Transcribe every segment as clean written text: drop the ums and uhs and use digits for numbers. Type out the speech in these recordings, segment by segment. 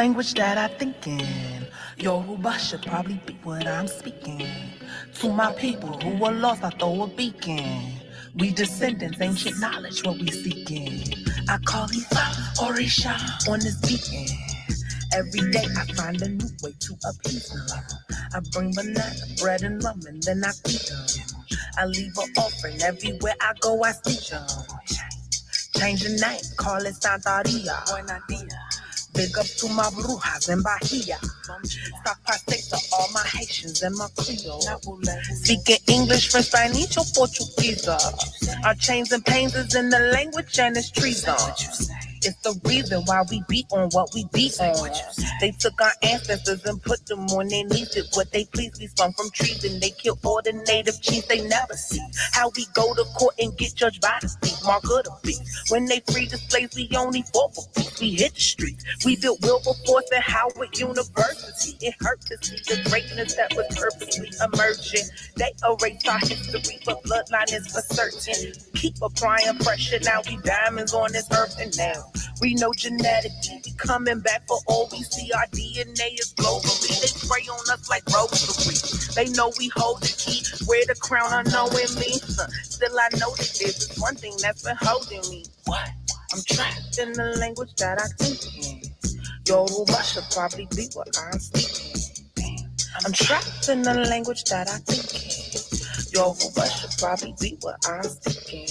language that I think in. Yoruba should probably be what I'm speaking. To my people who are lost, I throw a beacon. We descendants, ancient knowledge, what we seeking. I call Ifa Orisha on this beacon. Every day I find a new way to appease them. I bring banana, bread, and rum, and then I feed them. I leave an offering everywhere I go, I see them. Change the name, call it Santaria. Big up to my brujas in Bahia. Stop pastes to all my Haitians and my Creole. Speaking English, French, Spanish, or Portuguese. Our chains and pains is in the language and it's treason. It's the reason why we beat on what we beat on. They took our ancestors and put them on their knees. Did what they please. We sprung from trees and they killed all the native chiefs they never see. How we go to court and get judged by the state. Mark of the beast. When they freed the slaves, we only fought for peace. We hit the streets. We built Wilberforce and Howard University. It hurt to see the greatness that was purposely emerging. They erased our history, but bloodline is for certain. Keep applying pressure. Now we diamonds on this earth and now. We know genetically, we coming back for all we see. Our DNA is globally. They spray on us like rosary. They know we hold the key. Wear the crown unknowingly. Still I know that there's one thing that's been holding me. What? I'm trapped in the language that I think in. Yoruba should probably be what I'm speaking. I'm trapped in the language that I think in. Yoruba should probably be what I'm speaking.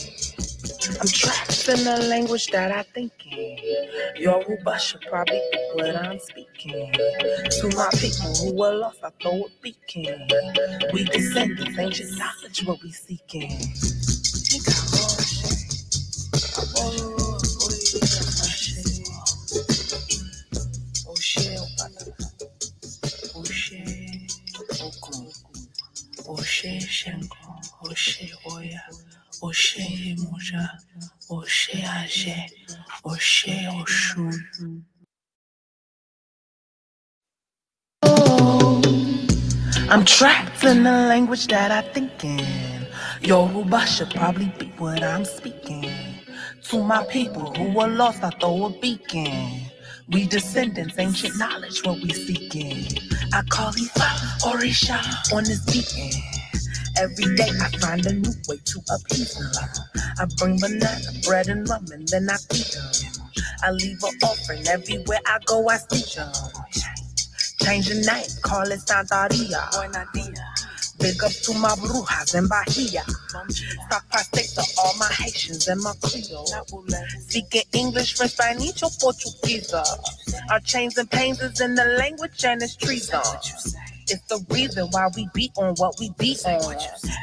I'm trapped in the language that I think in. Yoruba should probably be what I'm speaking. To my people who are lost, I throw a beacon. We descendants, ancient knowledge, what we seeking. Oshe Shengo, Oshe Oya, Oshe Moja, Oshe Aje, Oshe Oshun. I'm trapped in the language that I think in. Yoruba should probably be what I'm speaking. To my people who are lost, I throw a beacon. We descendants, ancient knowledge, what we seeking. I call Ifa Orisha on this beacon. Every day I find a new way to appease them. I bring banana, bread, and rum, and then I feed them. I leave an offering everywhere I go, I see them. Change the name, call it Santaria. Big up to my brujas in Bahia. Stop pastes to all my Haitians and my Creole. Speaking English, French, Spanish, or Portuguese. Our chains and pains is in the language and it's treason. It's the reason why we beat on what we beat on.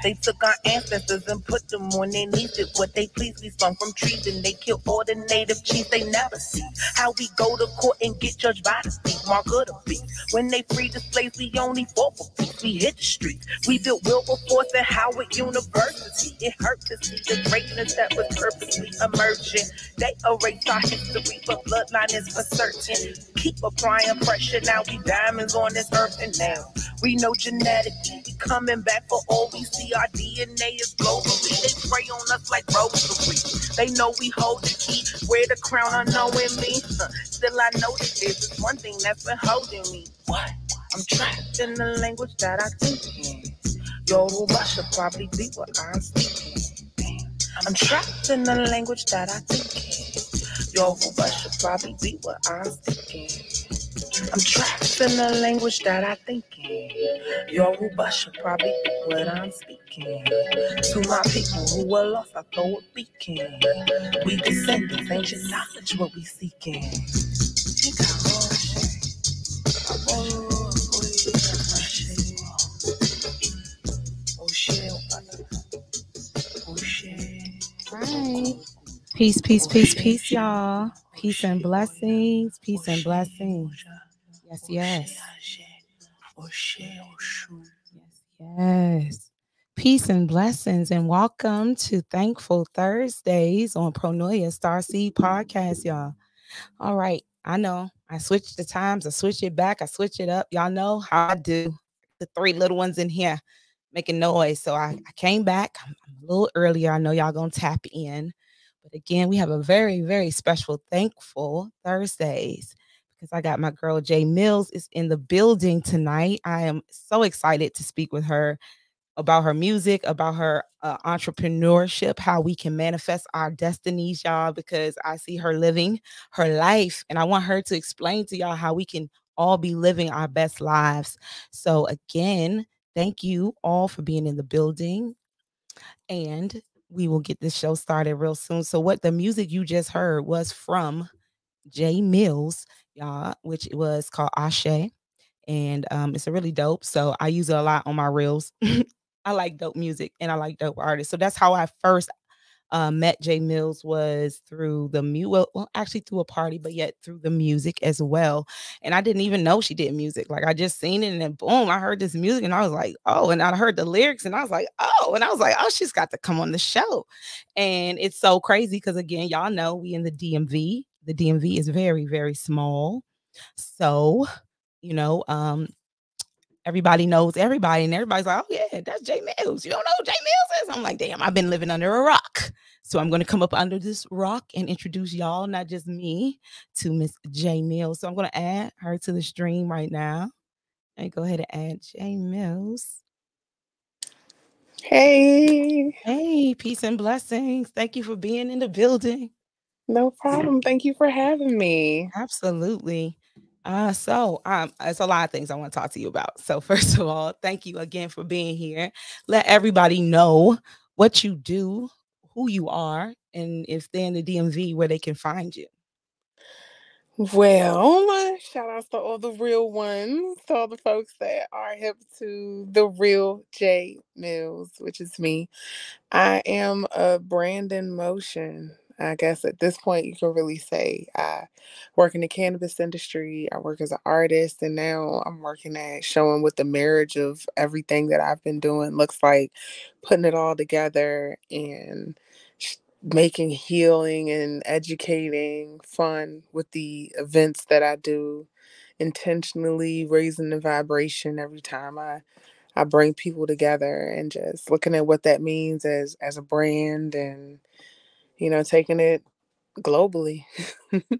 They took our ancestors and put them on their knees. Did what they please. We sprung from trees and they killed all the native chiefs they never see. How we go to court and get judged by the state. Mark of the beast. When they freed the slaves, we only fought for peace. We hit the streets. We built Wilberforce and Howard University. It hurt to see the greatness that was purposely emerging. They erased our history, but bloodline is for certain. Keep applying pressure. Now we diamonds on this earth and now. We know genetically, we coming back for all we see. Our DNA is globally. They spray on us like rosary. They know we hold the key. Wear the crown unknowingly. Still I know that there's one thing that's been holding me. What? I'm trapped in the language that I think in. Yoruba should probably be what I'm speaking. I'm trapped in the language that I think in. Yoruba should probably be what I'm speaking. I'm trapped in the language that I think in. Yoruba should probably be what I'm speaking. To my people who are lost, I throw a beacon. We descendants, ancient knowledge, what we seeking. Right. Peace, peace, peace, peace, y'all. Peace and blessings. Peace and blessings. Yes, yes. Yes. Peace and blessings, and welcome to Thankful Thursdays on Pronoia Starseed Podcast, y'all. All right. I know I switched the times. I switch it back. I switch it up. Y'all know how I do. The three little ones in here making noise. So I came back. I'm a little earlier. I know y'all going to tap in. But again, we have a very, very special Thankful Thursdays because I got my girl Jay Mills is in the building tonight. I am so excited to speak with her about her music, about her entrepreneurship, how we can manifest our destinies, y'all, because I see her living her life and I want her to explain to y'all how we can all be living our best lives. So, again, thank you all for being in the building and we will get this show started real soon. So, what the music you just heard was from Jay Mills, y'all, which was called Ashe and it's a really dope. So I use it a lot on my reels. I like dope music and I like dope artists. So that's how I first met Jay Mills was through the well, actually through a party, but yet through the music as well. And I didn't even know she did music. Like I just seen it and then boom, I heard this music and I was like, oh, and I heard the lyrics and I was like, oh, and I was like, oh, she's got to come on the show. And it's so crazy because again, y'all know we in the DMV. The DMV is very, very small. So you know, everybody knows everybody, and everybody's like, "Oh yeah, that's Jay Mills." You don't know who Jay Mills is? I'm like, "Damn, I've been living under a rock." So I'm going to come up under this rock and introduce y'all, not just me, to Miss Jay Mills. So I'm going to add her to the stream right now, and go ahead and add Jay Mills. Hey, Hey, peace and blessings. Thank you for being in the building. no problem. Thank you for having me. Absolutely. It's a lot of things I want to talk to you about. So first of all, thank you again for being here. Let everybody know what you do, who you are, and if they're in the DMV, where they can find you. Well, shout outs to all the real ones, to all the folks that are hip to the real J Mills, which is me. I am a brand in motion. I guess at this point, you can really say I work in the cannabis industry. I work as an artist, and now I'm working at showing what the marriage of everything that I've been doing looks like, putting it all together and making healing and educating fun with the events that I do, intentionally raising the vibration every time I bring people together and just looking at what that means as a brand and taking it globally.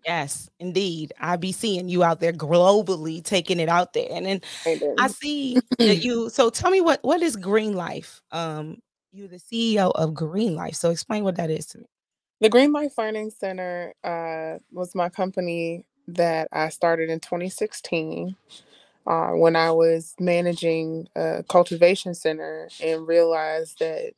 Yes, indeed. I be seeing you out there globally taking it out there. And then I Brandon. see that you so tell me what is Green Life? You're the CEO of Green Life. So explain what that is to me. The Green Life Learning Center was my company that I started in 2016 when I was managing a cultivation center and realized that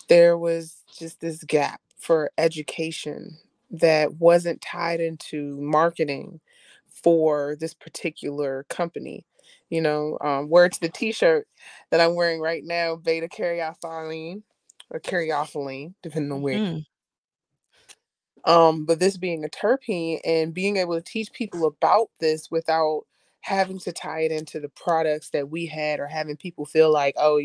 there was just this gap for education that wasn't tied into marketing for this particular company. Where it's the T-shirt that I'm wearing right now, beta caryophyllene or caryophyllene, depending on where. Mhm. But this being a terpene and being able to teach people about this without having to tie it into the products that we had or having people feel like, oh,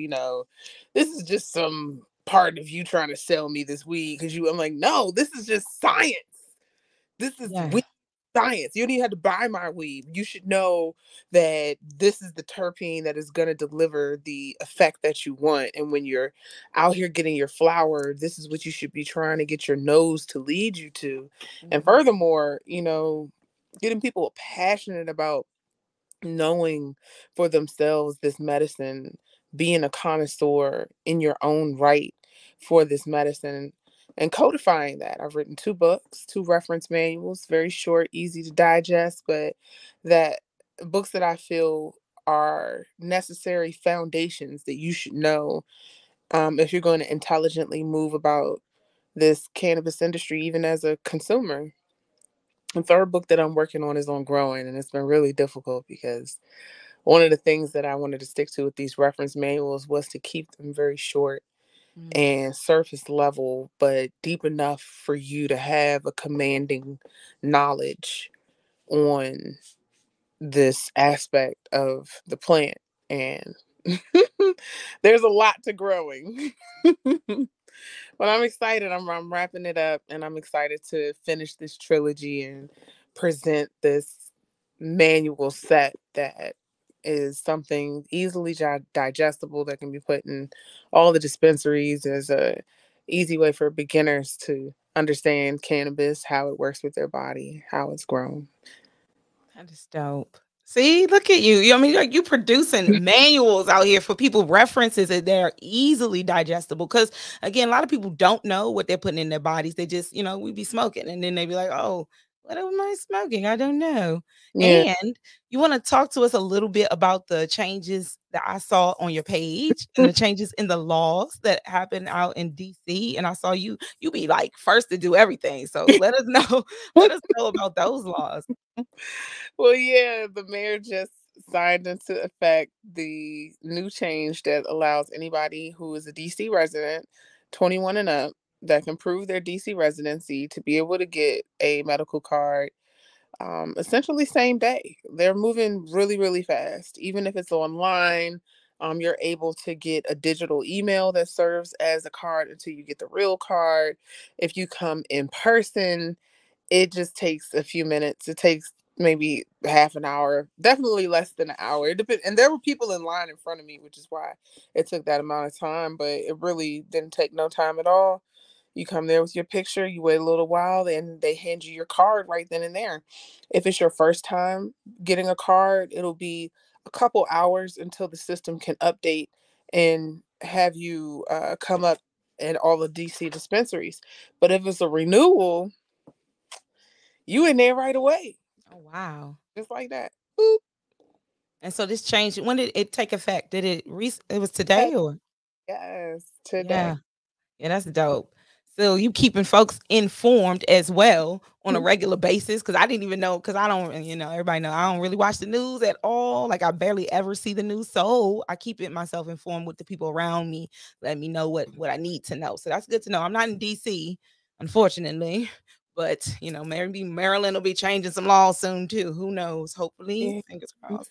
this is just some part of you trying to sell me this weed because I'm like, no, this is just science. This is Yeah. weed science. You don't even have to buy my weed. You should know that this is the terpene that is going to deliver the effect that you want. And when you're out here getting your flower, this is what you should be trying to get your nose to lead you to. And Mhm. furthermore, getting people passionate about knowing for themselves this medicine, being a connoisseur in your own right for this medicine and codifying that. I've written 2 books, 2 reference manuals, very short, easy to digest, but that books that I feel are necessary foundations that you should know if you're going to intelligently move about this cannabis industry, even as a consumer. The third book that I'm working on is on growing, and it's been really difficult because one of the things that I wanted to stick to with these reference manuals was to keep them very short Mm. and surface level, but deep enough for you to have a commanding knowledge on this aspect of the plant. And there's a lot to growing. But I'm excited. I'm wrapping it up and I'm excited to finish this trilogy and present this manual set that is something easily digestible that can be put in all the dispensaries as a easy way for beginners to understand cannabis, how it works with their body, how it's grown. That is dope. See, look at you. I mean, like you producing manuals out here for people, references that they're easily digestible. Because again, a lot of people don't know what they're putting in their bodies. They just, we be smoking, and then they be like, "Oh, what am I smoking? I don't know." Yeah. And you want to talk to us a little bit about the changes that I saw on your page and the changes in the laws that happen out in DC. And I saw you be like first to do everything. So let us know, let us know about those laws. Well, yeah, the mayor just signed into effect the new change that allows anybody who is a DC resident, 21 and up, that can prove their DC residency to be able to get a medical card essentially same day. They're moving really, really fast. Even if it's online, you're able to get a digital email that serves as a card until you get the real card. If you come in person, it just takes a few minutes. It takes maybe half an hour, definitely less than an hour. It depends. And there were people in line in front of me, which is why it took that amount of time, but it really didn't take no time at all. You come there with your picture, you wait a little while, and they hand you your card right then and there. If it's your first time getting a card, it'll be a couple hours until the system can update and have you come up in all the DC dispensaries. But if it's a renewal, you in there right away, Oh, wow. just like that. Boop. And so this change, when did it take effect? Did it was today or? Yes, today. Yeah. Yeah, that's dope. So you keeping folks informed as well on a regular basis because I didn't even know because I don't, everybody know I don't really watch the news at all. Like I barely ever see the news, so I keep it myself informed with the people around me, let me know what I need to know. So that's good to know. I'm not in DC, unfortunately, but maybe Maryland will be changing some laws soon too. Who knows? Hopefully, Yeah. fingers crossed.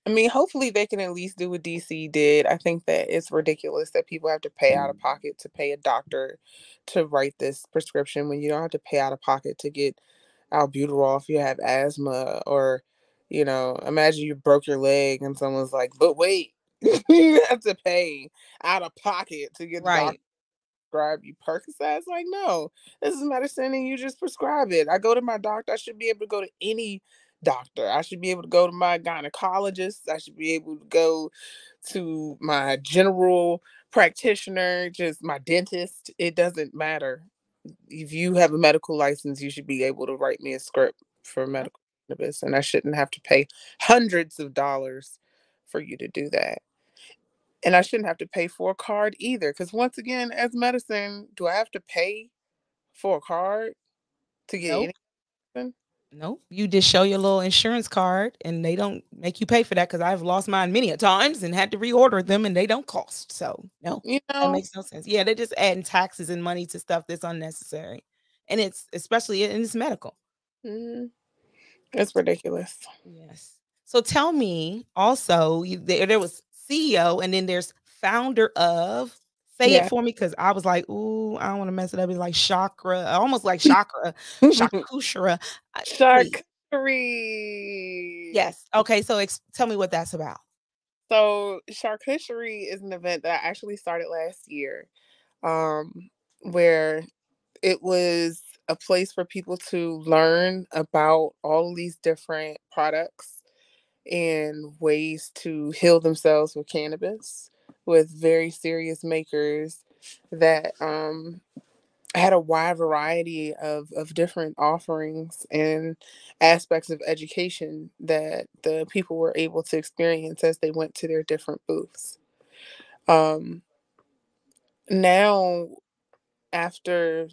I mean, hopefully they can at least do what DC did. I think that it's ridiculous that people have to pay out of pocket to pay a doctor to write this prescription when you don't have to pay out of pocket to get albuterol if you have asthma or, imagine you broke your leg and someone's like, but wait, you have to pay out of pocket to get the doctor Right. prescribe you Percocets. Like, no, this is medicine and you just prescribe it. I go to my doctor. I should be able to go to any doctor. I should be able to go to my gynecologist. I should be able to go to my general practitioner, just my dentist. It doesn't matter. If you have a medical license, you should be able to write me a script for medical cannabis, and I shouldn't have to pay hundreds of dollars for you to do that. And I shouldn't have to pay for a card either. Because once again, as medicine, do I have to pay for a card to get Nope. anything? Nope. You just show your little insurance card and they don't make you pay for that because I've lost mine many a times and had to reorder them and they don't cost. So no, You that know? makes no sense. Yeah, they're just adding taxes and money to stuff that's unnecessary. And it's especially in it's medical. Mhm. It's ridiculous. Yes. So tell me also, there was CEO and then there's founder of. Say it Yeah. for me because I was like, ooh, I don't want to mess it up. It's like chakra, almost like chakra, shakushra. Please. Charcuterie. Yes. Okay. So tell me what that's about. So charcuterie is an event that I actually started last year, where it was a place for people to learn about all of these different products and ways to heal themselves with cannabis with very serious makers that had a wide variety of different offerings and aspects of education that the people were able to experience as they went to their different booths. Um, Now, after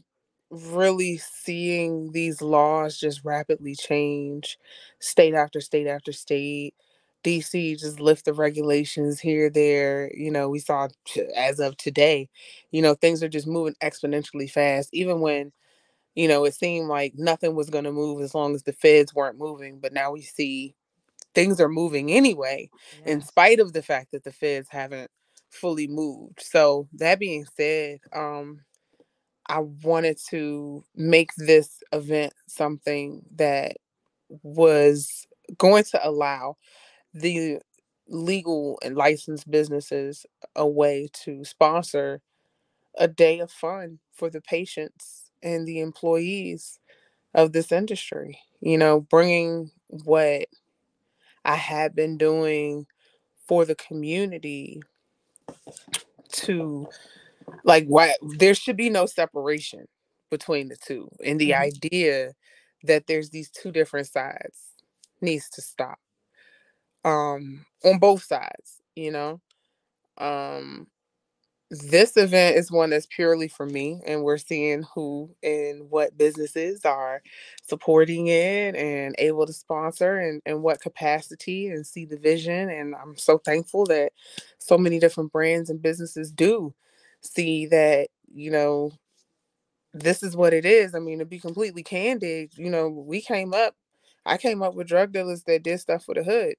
really seeing these laws just rapidly change, state after state after state, DC just lift the regulations here, there. We saw as of today, things are just moving exponentially fast, even when, it seemed like nothing was going to move as long as the feds weren't moving. But now we see things are moving anyway, in Yes. spite of the fact that the feds haven't fully moved. So, that being said, I wanted to make this event something that was going to allow the legal and licensed businesses a way to sponsor a day of fun for the patients and the employees of this industry. Bringing what I had been doing for the community to, like, why there should be no separation between the two, and the Mhm. idea that there's these two different sides needs to stop, on both sides. um this event is one that's purely for me, and we're seeing who and what businesses are supporting it and able to sponsor, and what capacity, and see the vision. And I'm so thankful that so many different brands and businesses do see that, this is what it is. I mean, to be completely candid, I came up with drug dealers that did stuff for the hood.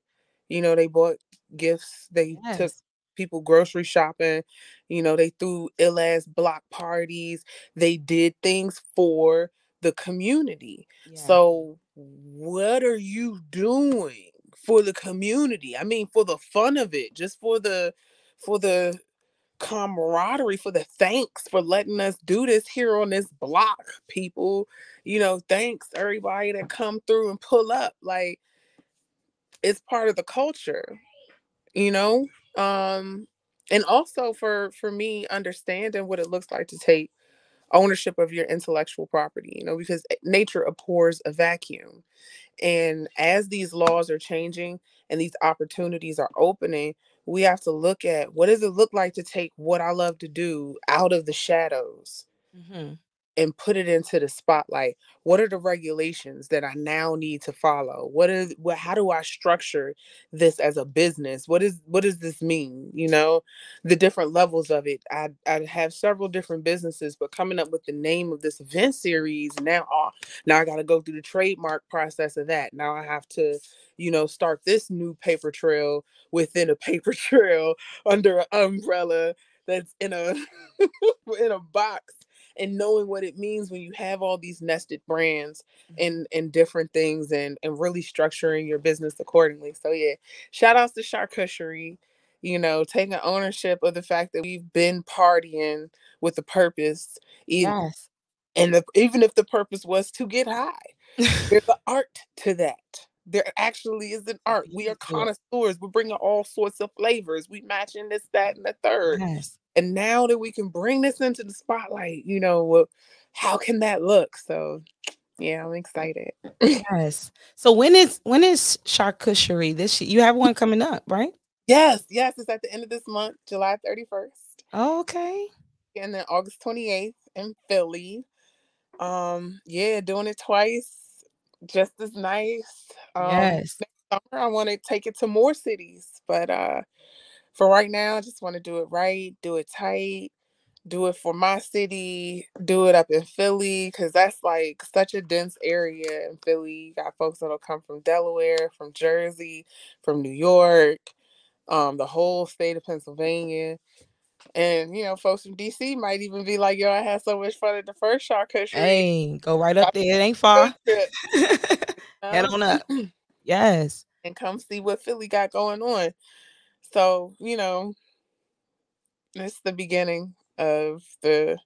They bought gifts, they took Yes. people grocery shopping, they threw ill ass block parties, they did things for the community. Yeah. So, what are you doing for the community? I mean, for the fun of it, just for the camaraderie, for the thanks for letting us do this here on this block, people. Thanks everybody that come through and pull up. Like, it's part of the culture, you know? Um and also for me understanding what it looks like to take ownership of your intellectual property, because nature abhors a vacuum. And as these laws are changing and these opportunities are opening, we have to look at, what does it look like to take what I love to do out of the shadows Mhm. and put it into the spotlight? What are the regulations that I now need to follow? How do I structure this as a business? What does this mean? The different levels of it. I have several different businesses, but coming up with the name of this event series now, now I got to go through the trademark process of that. Now I have to, start this new paper trail within a paper trail under an umbrella that's in a in a box, and knowing what it means when you have all these nested brands Mhm. and different things, and really structuring your business accordingly. So yeah, shout outs to Charcuterie, taking ownership of the fact that we've been partying with a purpose, e- Yes. even if the purpose was to get high. There's an art to that. There actually is an A art. We beauty are to it. connoisseurs. We're bringing all sorts of flavors. We matching this, that, and the third. Yes. And now that we can bring this into the spotlight, how can that look? So yeah, I'm excited. Yes. So when is charcuterie this year? You have one coming up, right? Yes, yes, it's at the end of this month, July 31st, Oh, okay. and then August 28th in Philly. Yeah, doing it twice, just as nice. Yes. Next summer I want to take it to more cities, but for right now, I just want to do it right, do it tight, do it for my city, do it up in Philly, because that's like such a dense area in Philly. You got folks that'll come from Delaware, from Jersey, from New York, the whole state of Pennsylvania. And folks from DC might even be like, "Yo, I had so much fun at the first charcuterie. Hey, go right I up there. It ain't field far. trip, Head you on up. Yes. and come see what Philly got going on." So, it's the beginning of the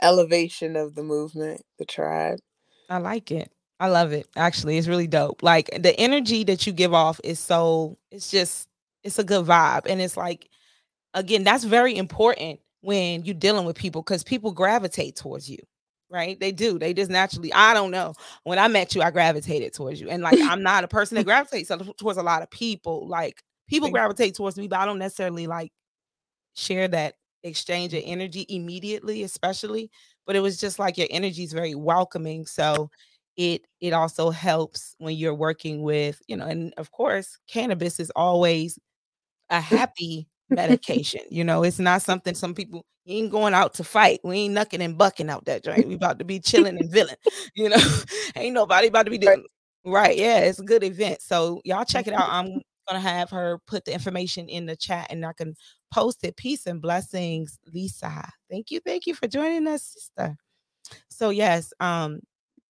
elevation of the movement, the tribe. I like it. I love it. Actually, it's really dope. Like the energy that you give off is it's just it's a good vibe. And it's like, again, that's very important when you're dealing with people because people gravitate towards you. Right? They do. They just naturally, I don't know. When I met you, I gravitated towards you. And like I'm not a person that gravitates towards a lot of people. Like people Thank gravitate towards me, but I don't necessarily like share that exchange of energy immediately, especially. But it was just like your energy is very welcoming. So it also helps when you're working with, and of course, cannabis is always a happy medication. It's not something some people you ain't going out to fight. We ain't knucking and bucking out that joint. We about to be chilling and villain. You know, ain't nobody about to be you. doing right. Yeah, it's a good event. So y'all check it out. I'm gonna have her put the information in the chat and I can post it. Peace and blessings, Lisa. Thank you. Thank you for joining us, sister. So yes,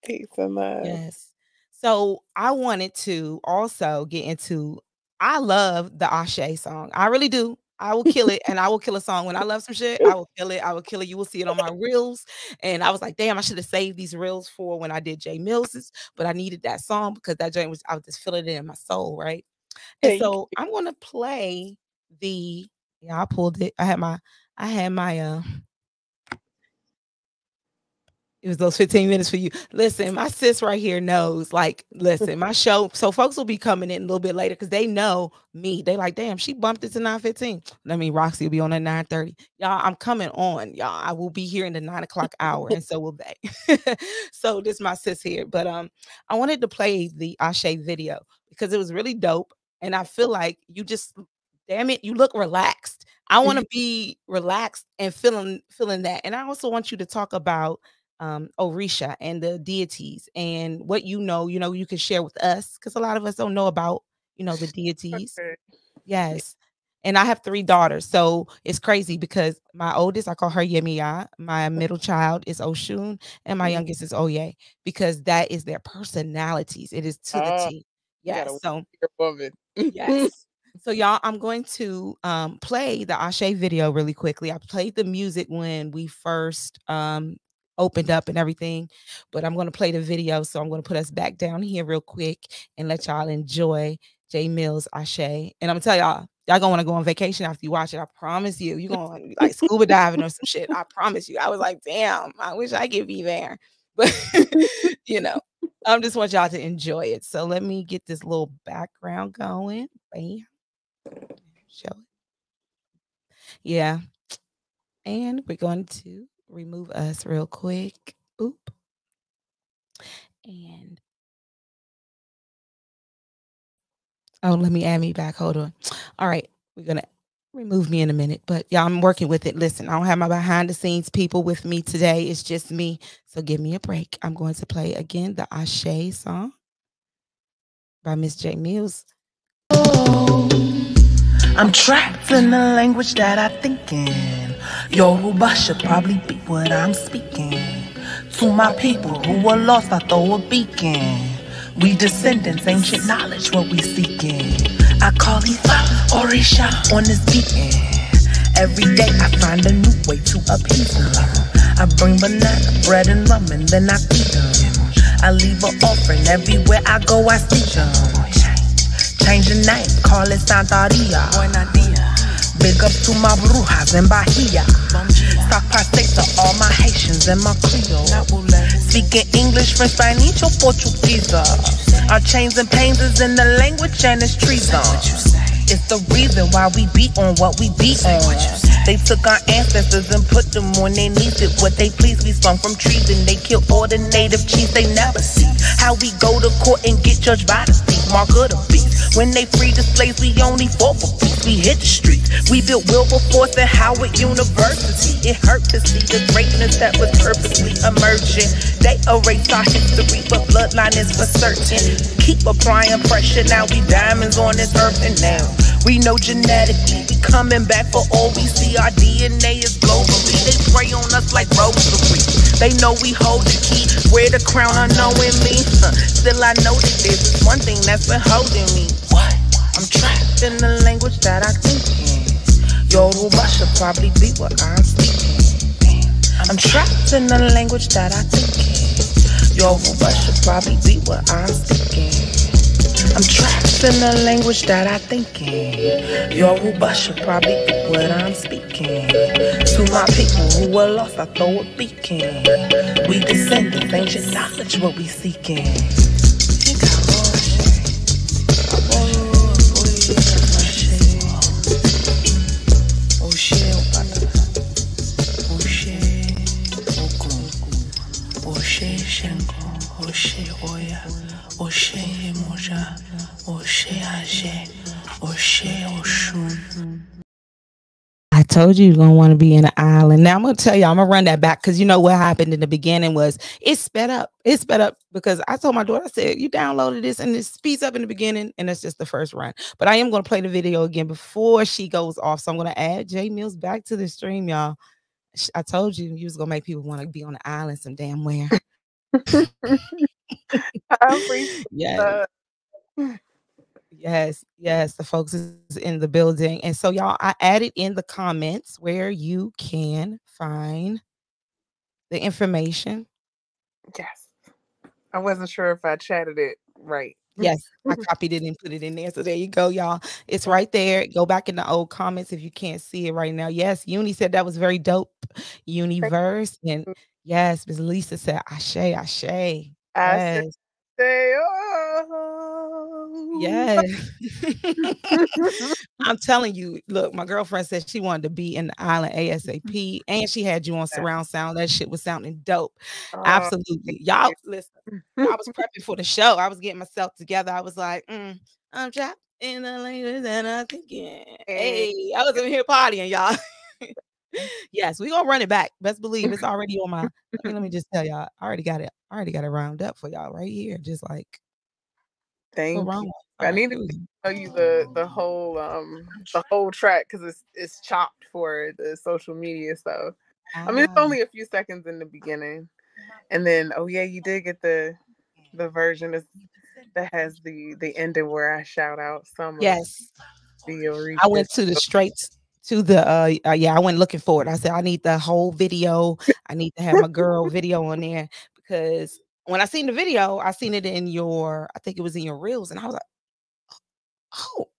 Peace and love. yes. So I wanted to also get into I love the Ashe song. I really do. I will kill it, and I will kill a song. When I love some shit, I will kill it. I will kill it. You will see it on my reels. And I was like, damn, I should have saved these reels for when I did Jay Mills's, but I needed that song because that joint was, I was just feeling it in my soul, right? And so I'm gonna play the, yeah, I pulled it. I had my it was those 15 minutes for you. Listen, my sis right here knows, like, listen, my show. So folks will be coming in a little bit later because they know me. They like, damn, she bumped it to 9:15. I mean, Roxy will be on at 9:30. Y'all, I'm coming on, y'all. I will be here in the 9 o'clock hour, and so will they. So this is my sis here. But I wanted to play the Ashe video because it was really dope. And I feel like you just, damn it, you look relaxed. I want to be relaxed and feeling that. And I also want you to talk about Orisha and the deities and what you know, you can share with us because a lot of us don't know about, the deities. Okay. Yes. And I have 3 daughters. So it's crazy because my oldest, I call her Yemiya. My middle child is Oshun, and my youngest is Oye, because that is their personalities. It is to the T. Yes. So yes. So y'all, I'm going to play the Ashe video really quickly. I played the music when we first opened up and everything, but I'm going to play the video. So I'm going to put us back down here real quick and let y'all enjoy J Mills Ashe. And I'm gonna tell y'all gonna want to go on vacation after you watch it. I promise you. You're gonna be like scuba diving or some shit. I promise you. I was like, damn, I wish I could be there. But I just want y'all to enjoy it. So let me get this little background going. Bam. Show it. Yeah. And we're going to remove us real quick. Oop. And let me add me back. Hold on. All right. We're going to remove me in a minute, but yeah, I'm working with it. Listen, I don't have my behind the scenes people with me today. It's just me. So give me a break. I'm going to play again the Ashe song by Miss J Mills. I'm trapped in the language that I think in. Yoruba should probably be what I'm speaking. To my people who are lost, I throw a beacon. We descendants, ancient knowledge, what we seeking. I call Ifa Orisha on this beating. Every day I find a new way to appease them. I bring banana, bread and rum, and then I feed them. I leave an offering everywhere I go, I see them. Change the name, call it Santaria. Big up to my brujas in Bahia. Stock pastel to all my Haitians and my Creole. Speaking English, French, Spanish, or Portuguese. Our chains and pains is in the language and it's treason. It's the reason why we beat on what we beat on. They took our ancestors and put them on their knees. Did what they please. We sprung from trees and they killed all the native chiefs they never see. How we go to court and get judged by the feet. Mark of the beast. When they free the slaves, we only fought for peace. We hit the streets. We built Wilberforce at Howard University. It hurt to see the greatness that was purposely emerging. They erase our history, but bloodline is for certain. Keep applying pressure, now we diamonds on this earth. And now we know genetically we coming back for all we see. Our DNA is globally. They prey on us like rosary. They know we hold the key. Wear the crown unknowing me. Still I know that there's one thing that's been holding me. What? I'm trapped in the language that I think in. Yoruba should probably be what I'm speaking. I'm trapped in the language that I think in. Yoruba should probably be what I'm speaking. I'm trapped in the language that I think in. Yoruba should probably be what I'm speaking. To my people who were lost, I throw a beacon. We descendants, ancient knowledge, what we seeking. I told you you're going to want to be in an island. Now I'm going to tell you, I'm going to run that back because you know what happened in the beginning was it sped up. It sped up because I told my daughter, I said, you downloaded this and it speeds up in the beginning and that's just the first run. But I am going to play the video again before she goes off. So I'm going to add J Mills back to the stream, y'all. I told you was going to make people want to be on the island some damn where. I appreciate that. Yes, yes, the folks is in the building. And so y'all, I added in the comments where you can find the information. Yes. I wasn't sure if I chatted it right. Yes, I copied it and put it in there. So there you go, y'all. It's right there. Go back in the old comments if you can't see it right now. Yes, Uni said that was very dope. Universe. And yes, Miss Lisa said, Ashe, Ashe. I said, Yes. oh. Yes. I'm telling you, look, my girlfriend said she wanted to be in the island ASAP, and she had you on surround sound. That shit was sounding dope. Thank Absolutely. Y'all, you. listen, I was prepping for the show. I was getting myself together. I was like, I'm trapped in the language and I'm thinking, And hey, I was in here partying, y'all. Yes, we gonna run it back. Best believe it's already on my. Let me just tell y'all, I already got it. I already got it round up for y'all right here. Just like what thank you. wrong? I All right, needed here we to go. show you the whole track because it's chopped for the social media stuff. I mean, it's Ah, only a few seconds in the beginning, and then oh yeah, you did get the version that has the ending where I shout out some of yes. the I Orisha. went to the straight to the yeah, I went looking for it. I said I need the whole video. I need to have my girl video on there because when I seen the video, I seen it in your I think it was in your reels and I was like,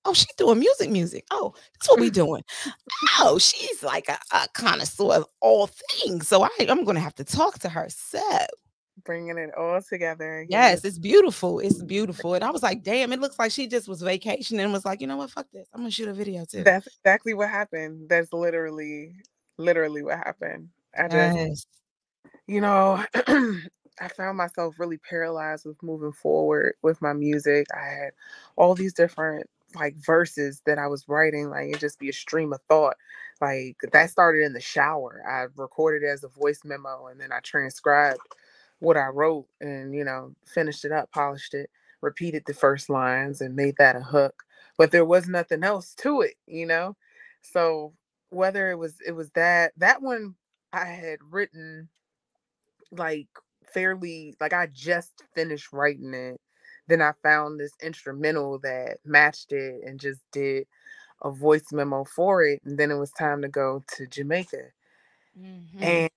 "Oh, she's doing music. Oh, that's what we doing. Oh, she's like a connoisseur of all things. So I'm going to have to talk to her." So, Bringing it all together again. yes, it's beautiful. It's beautiful. And I was like, "Damn, it looks like she just was vacationing and was like, "You know what? Fuck this. I'm going to shoot a video too." That's exactly what happened. That's literally what happened. I just, Yes. you know, I found myself really paralyzed with moving forward with my music. I had all these different like verses that I was writing, like it just be a stream of thought. Like that started in the shower. I recorded it as a voice memo and then I transcribed what I wrote and, finished it up, polished it, repeated the first lines and made that a hook. But there was nothing else to it. So whether it was that one I had written like fairly like I just finished writing it. Then I found this instrumental that matched it and just did a voice memo for it. And then it was time to go to Jamaica. Mhm. And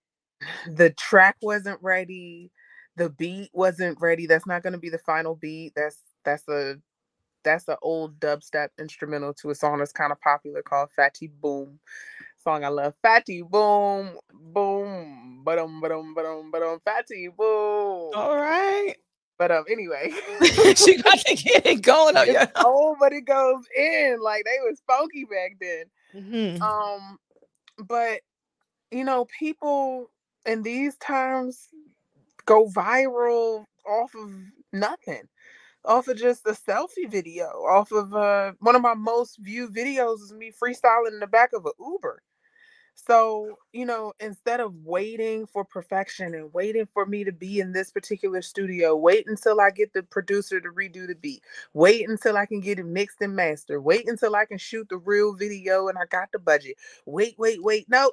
the track wasn't ready. The beat wasn't ready. That's not gonna be the final beat. That's a old dubstep instrumental to a song that's kind of popular called Fatty Boom. Song I love. Fatty Boom, boom, ba-dum, fatty boom. All right. But anyway, She got to get it going on it's your old, but it goes in. Like they was funky back then. Mhm. Um, but people in these times go viral off of nothing, off of just a selfie video, off of one of my most viewed videos is me freestyling in the back of an Uber. So, instead of waiting for perfection and waiting for me to be in this particular studio, wait until I get the producer to redo the beat, wait until I can get it mixed and mastered, wait until I can shoot the real video and I got the budget. Wait, wait, wait. No,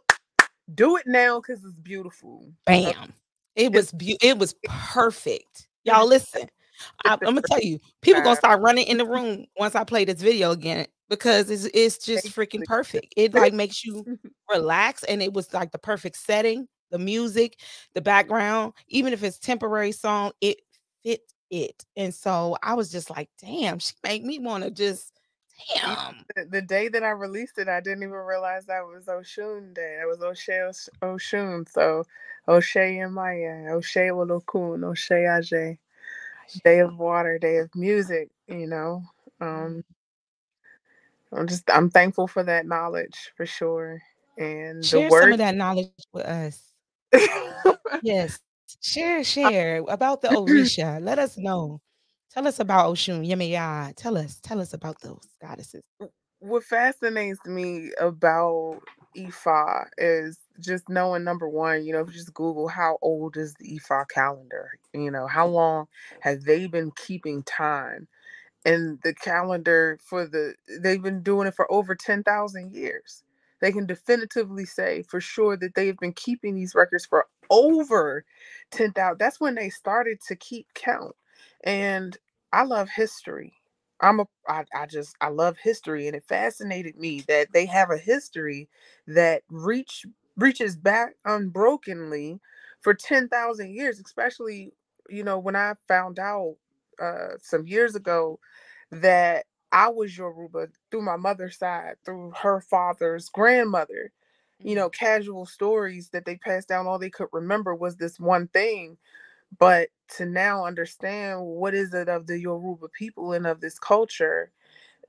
do it now because it's beautiful. Bam. It's It was perfect. Y'all listen. Imma tell you, people gonna start running in the room once I play this video again because it's just freaking perfect. It, like, makes you relax, and it was, like, the perfect setting, the music, the background, even if it's temporary song, it fit it, and so I was just like, "Damn, she make me wanna just Yeah, damn." the day that I released it, I didn't even realize that was Oshun Day. That was Oshun. So Oshay and Maya, Oshay Wolokun, Oshay Aje. Day of water, day of music. Mm. Um, I'm thankful for that knowledge for sure. And the Share some word of that knowledge with us. Yes. Share about the Orisha. Let us know. Tell us about Oshun, Yemaya. Tell us about those goddesses. what fascinates me about Ifa is just knowing number one, if you just Google how old is the Ifa calendar, how long have they been keeping time? And the calendar they've been doing it for over 10,000 years. They can definitively say for sure that they've been keeping these records for over 10,000. That's when they started to keep count. And I love history. I love history, and it fascinated me that they have a history that reaches back unbrokenly for 10,000 years, especially, when I found out some years ago that I was Yoruba through my mother's side, through her father's grandmother. Mm. Casual stories that they passed down, all they could remember was this one thing. But to now understand what is it of the Yoruba people and of this culture,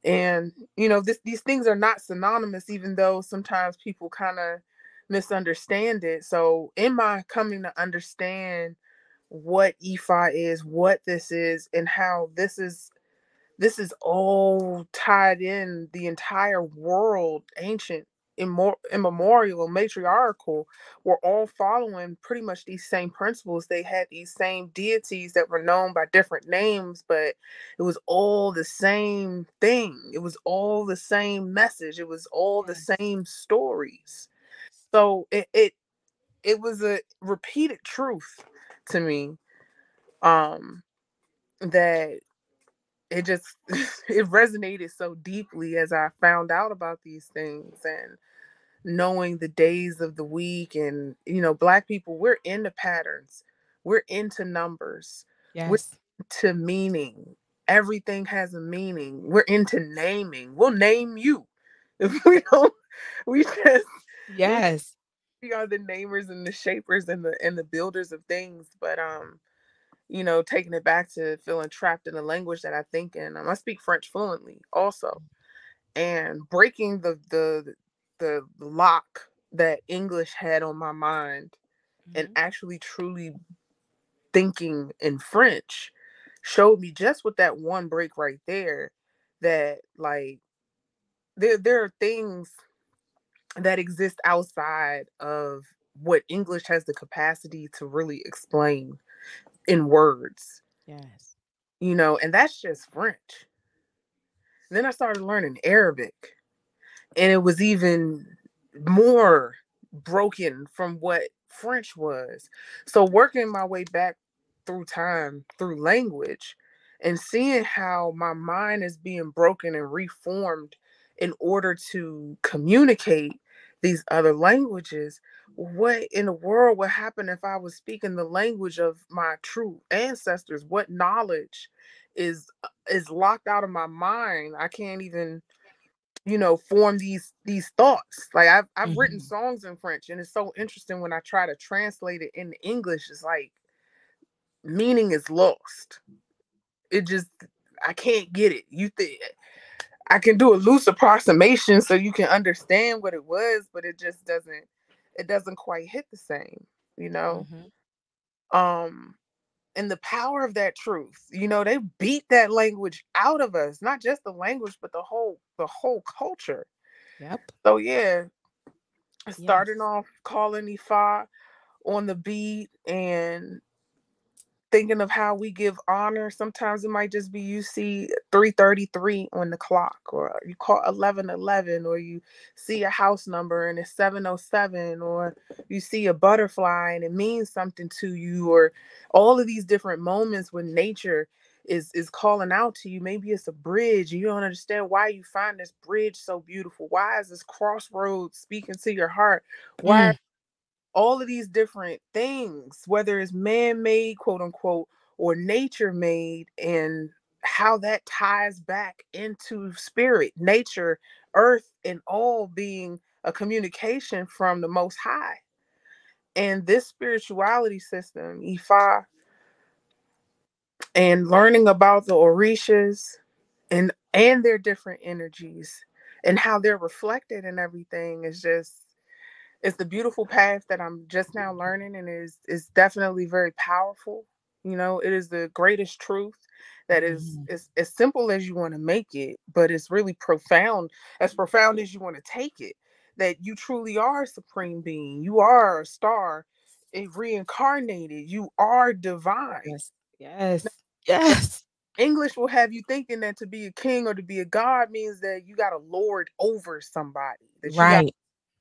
and these things are not synonymous, even though sometimes people kind of misunderstand it. So in my coming to understand what Ifa is, what this is, and how this is all tied in the entire world, ancient, immemorial, matriarchal. We're all following pretty much these same principles. They had these same deities that were known by different names, but it was all the same thing. It was all the same message. It was all the Yes. same stories. So it was a repeated truth to me, um that it just it resonated so deeply as I found out about these things, and knowing the days of the week. And black people, we're into patterns, we're into numbers, we're Yes. into meaning. Everything has a meaning. We're into naming. We'll name you if we don't. We just we Yes. we are the namers and the shapers and the builders of things. But taking it back to feeling trapped in a language that I think in. I speak French fluently also, and breaking the lock that English had on my mind, and Hmm. actually truly thinking in French showed me just with that one break right there, that like there are things that exist outside of what English has the capacity to really explain in words, Yes. and that's just French. And then I started learning Arabic, and it was even more broken from what French was. So working my way back through time, through language, and seeing how my mind is being broken and reformed in order to communicate these other languages. What in the world would happen if I was speaking the language of my true ancestors? What knowledge is locked out of my mind? I can't even form these thoughts. Like I've written Hmm. songs in French, and it's so interesting when I try to translate it into English. It's like meaning is lost. It just, I can't get it. You think I can do a loose approximation so you can understand what it was, but it doesn't quite hit the same, you know? Hmm. Um and the power of that truth, they beat that language out of us, not just the language, but the whole culture. Yep. So yeah, starting Yes. off calling Ifa on the beat, and thinking of how we give honor. Sometimes it might just be you see 333 on the clock, or you call 1111, or you see a house number and it's 707, or you see a butterfly and it means something to you, or all of these different moments when nature is calling out to you. Maybe it's a bridge and you don't understand why you find this bridge so beautiful. Why is this crossroads speaking to your heart? Why Mm. all of these different things, whether it's man-made, quote unquote, or nature made, and how that ties back into spirit, nature, earth, and all being a communication from the Most High. And this spirituality system, Ifa, and learning about the Orishas and their different energies and how they're reflected in everything, is just, it's the beautiful path that I'm just now learning, and is definitely very powerful. It is the greatest truth that is Mhm. is as simple as you want to make it, but it's really profound, as profound as you want to take it. That you truly are a supreme being. You are a star, reincarnated. You are divine. Yes. Yes. But Yes. English will have you thinking that to be a king or to be a god means that you got to lord over somebody, that you got Right.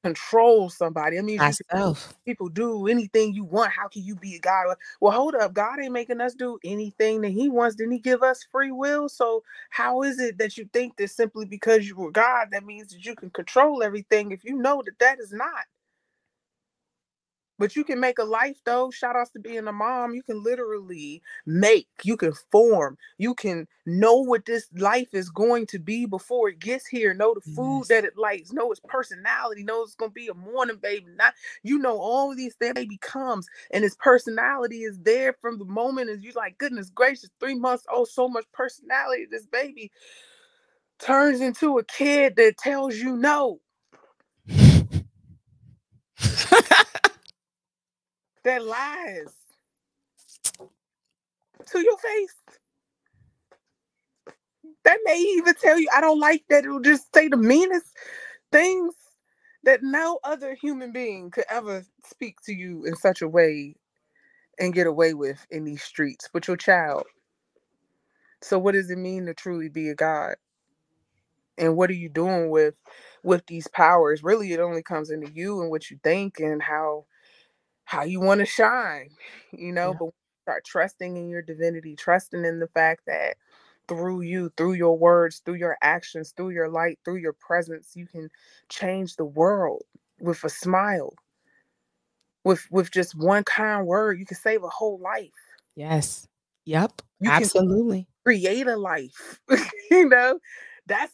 control somebody. I mean, you can Myself. people do anything you want. How can you be a God? Well, hold up. God ain't making us do anything that he wants. Didn't he give us free will? So how is it that you think that simply because you were God, that means that you can control everything if you know that that is not? But you can make a life though. Shout outs to being a mom. You can literally make, you can form, you can know what this life is going to be before it gets here. Know the food Yes. that it likes, know its personality, know it's gonna be a morning baby. Not you know all of these things baby comes and its personality is there from the moment as you like, goodness gracious, 3 months old, so much personality. This baby turns into a kid that tells you no, that lies to your face. That may even tell you, I don't like that. It'll just say the meanest things that no other human being could ever speak to you in such a way and get away with in these streets, but your child. So what does it mean to truly be a God? And what are you doing with these powers? Really, it only comes into you and what you think and how you want to shine, Yeah. but start trusting in your divinity, trusting in the fact that through you, through your words, through your actions, through your light, through your presence, you can change the world with a smile, with just one kind word. You can save a whole life. Yes. Yep. You can Absolutely. create a life. you know, that's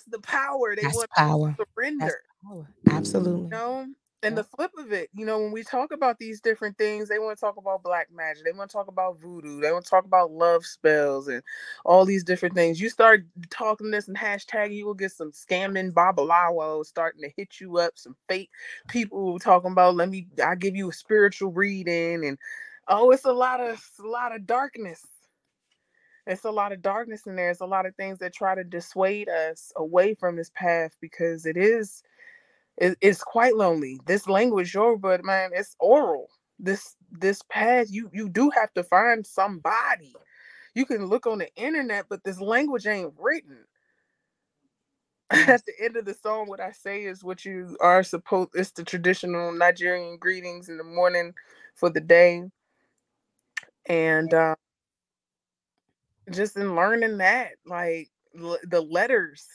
the power they That's want power. to That's surrender. power. Absolutely. know and the Yep. flip of it, when we talk about these different things, they want to talk about black magic, they want to talk about voodoo, they want to talk about love spells and all these different things. You start talking this and hashtag, you will get some scamming babalawo starting to hit you up, some fake people talking about, I give you a spiritual reading. And oh, it's a lot of darkness. It's a lot of darkness in there. It's a lot of things that try to dissuade us away from this path because it's quite lonely. This language, Yoruba, man, it's oral. This path, you do have to find somebody. You can look on the internet, but this language ain't written. Yes. At the end of the song, what I say is what you are supposed. It's the traditional Nigerian greetings in the morning for the day, and just in learning that, like the letters,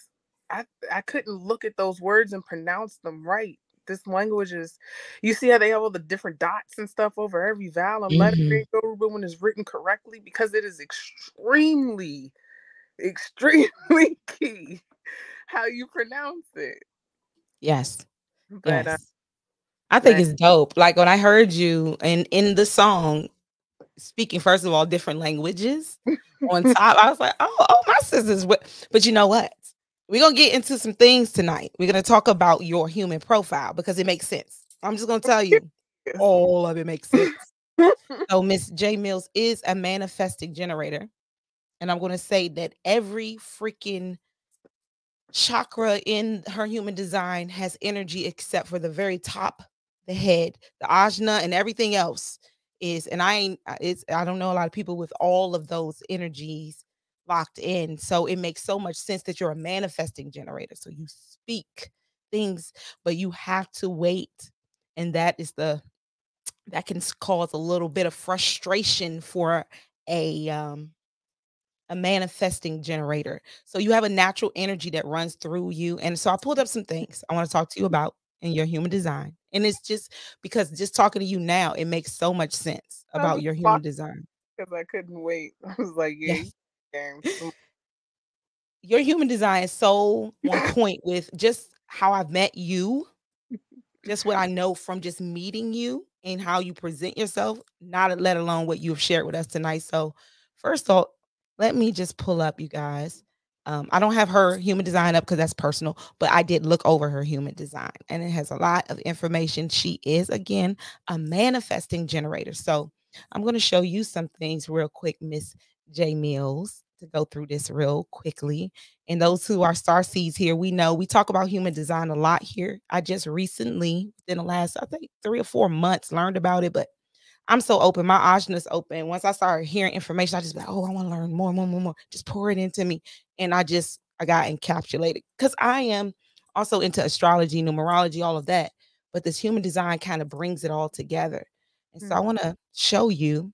I couldn't look at those words and pronounce them right. This language is, you see how they have all the different dots and stuff over every vowel and letter Mhm. in Yoruba when it's written correctly because it is extremely, extremely key how you pronounce it. Yes. But Yes. I think man, it's dope. Like when I heard you and in the song speaking, first of all, different languages on top, I was like, oh, my sister's with. But you know what? We're gonna get into some things tonight. We're gonna talk about your human profile because it makes sense. I'm just gonna tell you, all of it makes sense. So Miss J Mills is a manifesting generator. And I'm gonna say that every freaking chakra in her human design has energy except for the very top, the head, the ajna, and everything else is. And I ain't. I don't know a lot of people with all of those energies locked in. So it makes so much sense that you're a manifesting generator. So you speak things, but you have to wait, and that can cause a little bit of frustration for a um a manifesting generator. So you have a natural energy that runs through you. And so I pulled up some things I want to talk to you about in your human design. And it's just because just talking to you now, it makes so much sense I was about your human shocked design. because I couldn't wait. I was like, yeah, Yes. damn. Your human design is so on point with just how I've met you, just what I know from just meeting you and how you present yourself, not let alone what you've shared with us tonight. So, first off, let me just pull up, you guys. I don't have her human design up because that's personal, but I did look over her human design and it has a lot of information. She is, again, a manifesting generator. So, I'm going to show you some things real quick, Miss J Mills, to go through this real quickly. And those who are star seeds here, we know we talk about human design a lot here. I just recently, in the last, I think, 3 or 4 months, learned about it, but I'm so open. My ajna is open. Once I started hearing information, I just be like, oh, I want to learn more, more, more, more. Just pour it into me. And I got encapsulated because I am also into astrology, numerology, all of that. but this human design kind of brings it all together. And so I Mhm. want to show you,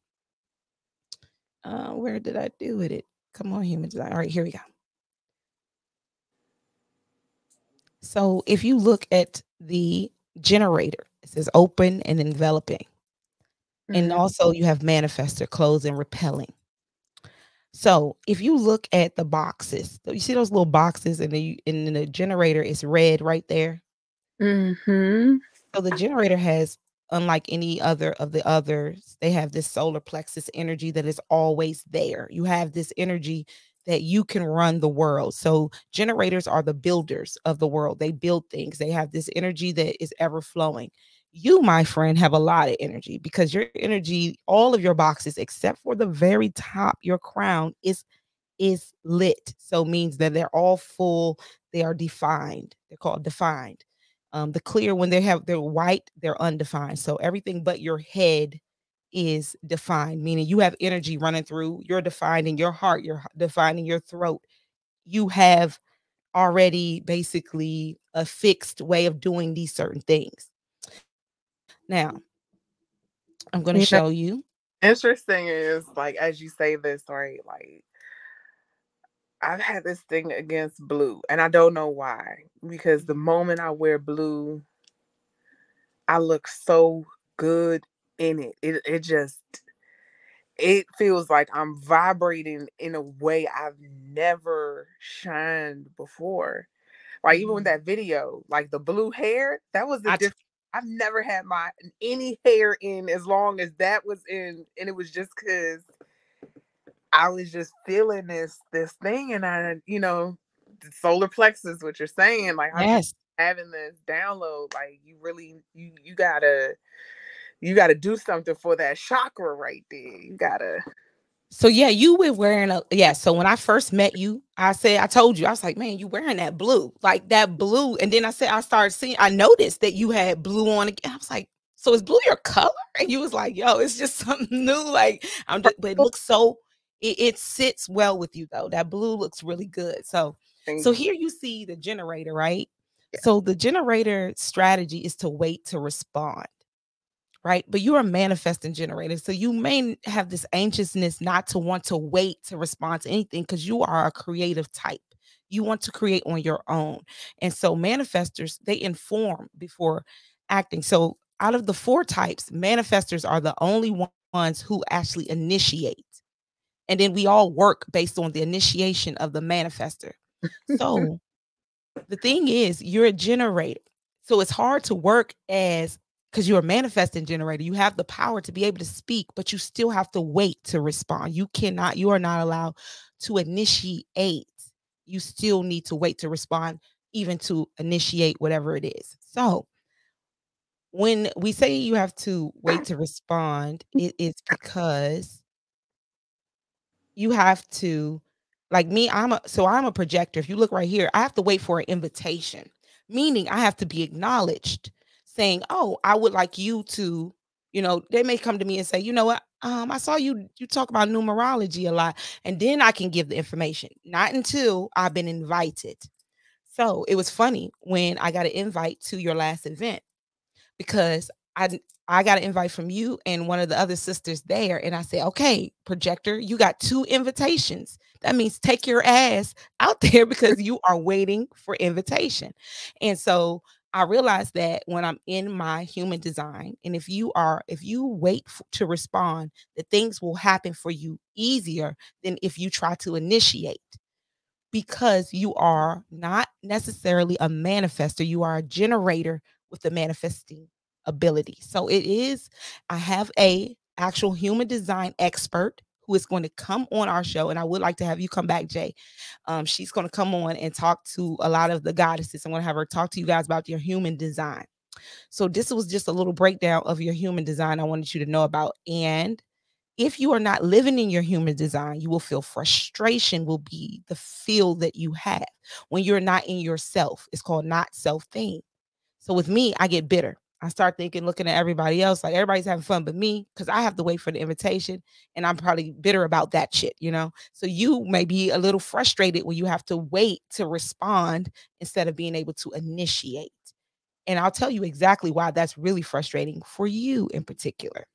where did I do with it? Come on, human design. All right, here we go. So if you look at the generator, it says open and enveloping. And Mhm. also you have manifestor, closed and repelling. So if you look at the boxes, you see those little boxes, and the generator is red right there. Mhm. So the generator has, unlike any other of the others, they have this solar plexus energy that is always there. You have this energy that you can run the world. So generators are the builders of the world. They build things. They have this energy that is ever flowing. You, my friend, have a lot of energy because your energy, all of your boxes, except for the very top, your crown is lit. So means that they're all full, they are defined. They're called defined. The clear, when they're white, they're undefined. So everything but your head is defined, meaning you have energy running through. You're defined in your heart, you're defined in your throat. You have already basically a fixed way of doing these certain things. Now, I'm going to You know, show you. interesting is like as you say this, right? Like I've had this thing against blue, and I don't know why. Because the moment I wear blue, I look so good in it. It just it feels like I'm vibrating in a way I've never shined before. Like even with Mhm. that video, like the blue hair, that was a I t- different. I've never had my any hair in as long as that was in, and it was just because I was just feeling this thing, and the solar plexus, what you're saying, like I'm just yes. having this download, like you really you gotta do something for that chakra right there. You gotta. So yeah, you were wearing a yeah. So when I first met you, I told you, I was like, man, you wearing that blue, like that blue. And then I started seeing, I noticed that you had blue on again. I was like, so is blue your color? And you was like, yo, it's just something new. Like I'm just, but it looks so, it sits well with you though. That blue looks really good. So Thank you. here you see the generator, right? So the generator strategy is to wait to respond, right? But you're a manifesting generator. So you may have this anxiousness not to want to wait to respond to anything because you are a creative type. You want to create on your own. And so manifestors, they inform before acting. So out of the four types, manifestors are the only ones who actually initiate. And then we all work based on the initiation of the manifestor. So the thing is, you're a generator. So it's hard to work as, because you're a manifesting generator. You have the power to be able to speak, but you still have to wait to respond. You are not allowed to initiate. You still need to wait to respond, even to initiate whatever it is. So when we say you have to wait to respond, it is because you have to, like me, I'm a projector. If you look right here, I have to wait for an invitation, meaning I have to be acknowledged, saying, oh, I would like you to, they may come to me and say, you know what, I saw you talk about numerology a lot, and then I can give the information, not until I've been invited. So it was funny when I got an invite to your last event, because I got an invite from you and one of the other sisters there, and I said, "Okay, projector, you got two invitations. That means take your ass out there because you are waiting for invitation." And so I realized that when I'm in my human design, and if you wait to respond, that things will happen for you easier than if you try to initiate, because you are not necessarily a manifester, you are a generator with the manifesting ability. So it is, I have a actual human design expert who is going to come on our show, and I would like to have you come back, Jay. She's going to come on and talk to a lot of the goddesses. I'm going to have her talk to you guys about your human design. So this was just a little breakdown of your human design I wanted you to know about. And if you are not living in your human design, you will feel frustration will be the feel that you have when you're not in yourself. It's called not self thing. So with me, I get bitter. I start thinking, looking at everybody else, like everybody's having fun but me, because I have to wait for the invitation, and I'm probably bitter about that shit. So you may be a little frustrated when you have to wait to respond instead of being able to initiate. And I'll tell you exactly why that's really frustrating for you in particular.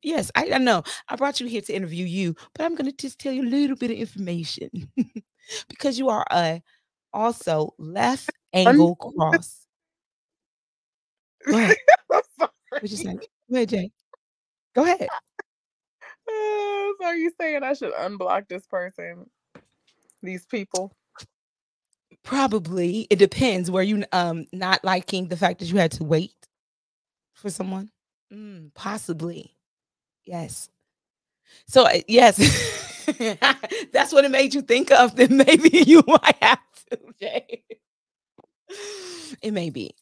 Yes, I know. I brought you here to interview you, but I'm going to just tell you a little bit of information because you are a also left Un- angle cross. Go ahead. I'm What you sorry. say? Go ahead, Jay. Go ahead. So are you saying I should unblock this person, these people? Probably. It depends. Were you not liking the fact that you had to wait for someone? Possibly. Yes. So yes, that's what it made you think of. Then maybe you might have to, Jay. It may be.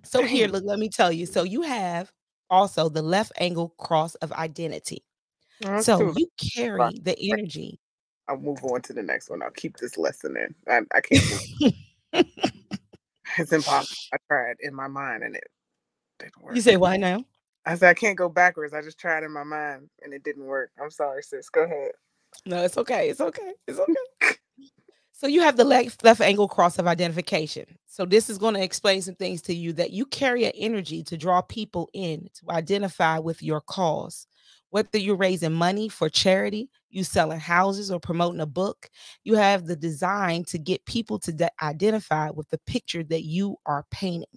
So here, Dang, look, let me tell you. So you have also the left angle cross of identity. that's So too you much. carry the energy. I'll move on to the next one. I'll keep this lesson in. I can't move. It's impossible. I tried in my mind and it didn't You work. say why now? I said I can't go backwards. I just tried in my mind and it didn't work. I'm sorry, sis. Go ahead. No, it's okay. It's okay. It's okay. So you have the left angle cross of identification. So this is going to explain some things to you that you carry an energy to draw people in to identify with your cause. Whether you're raising money for charity, you selling houses or promoting a book, you have the design to get people to identify with the picture that you are painting.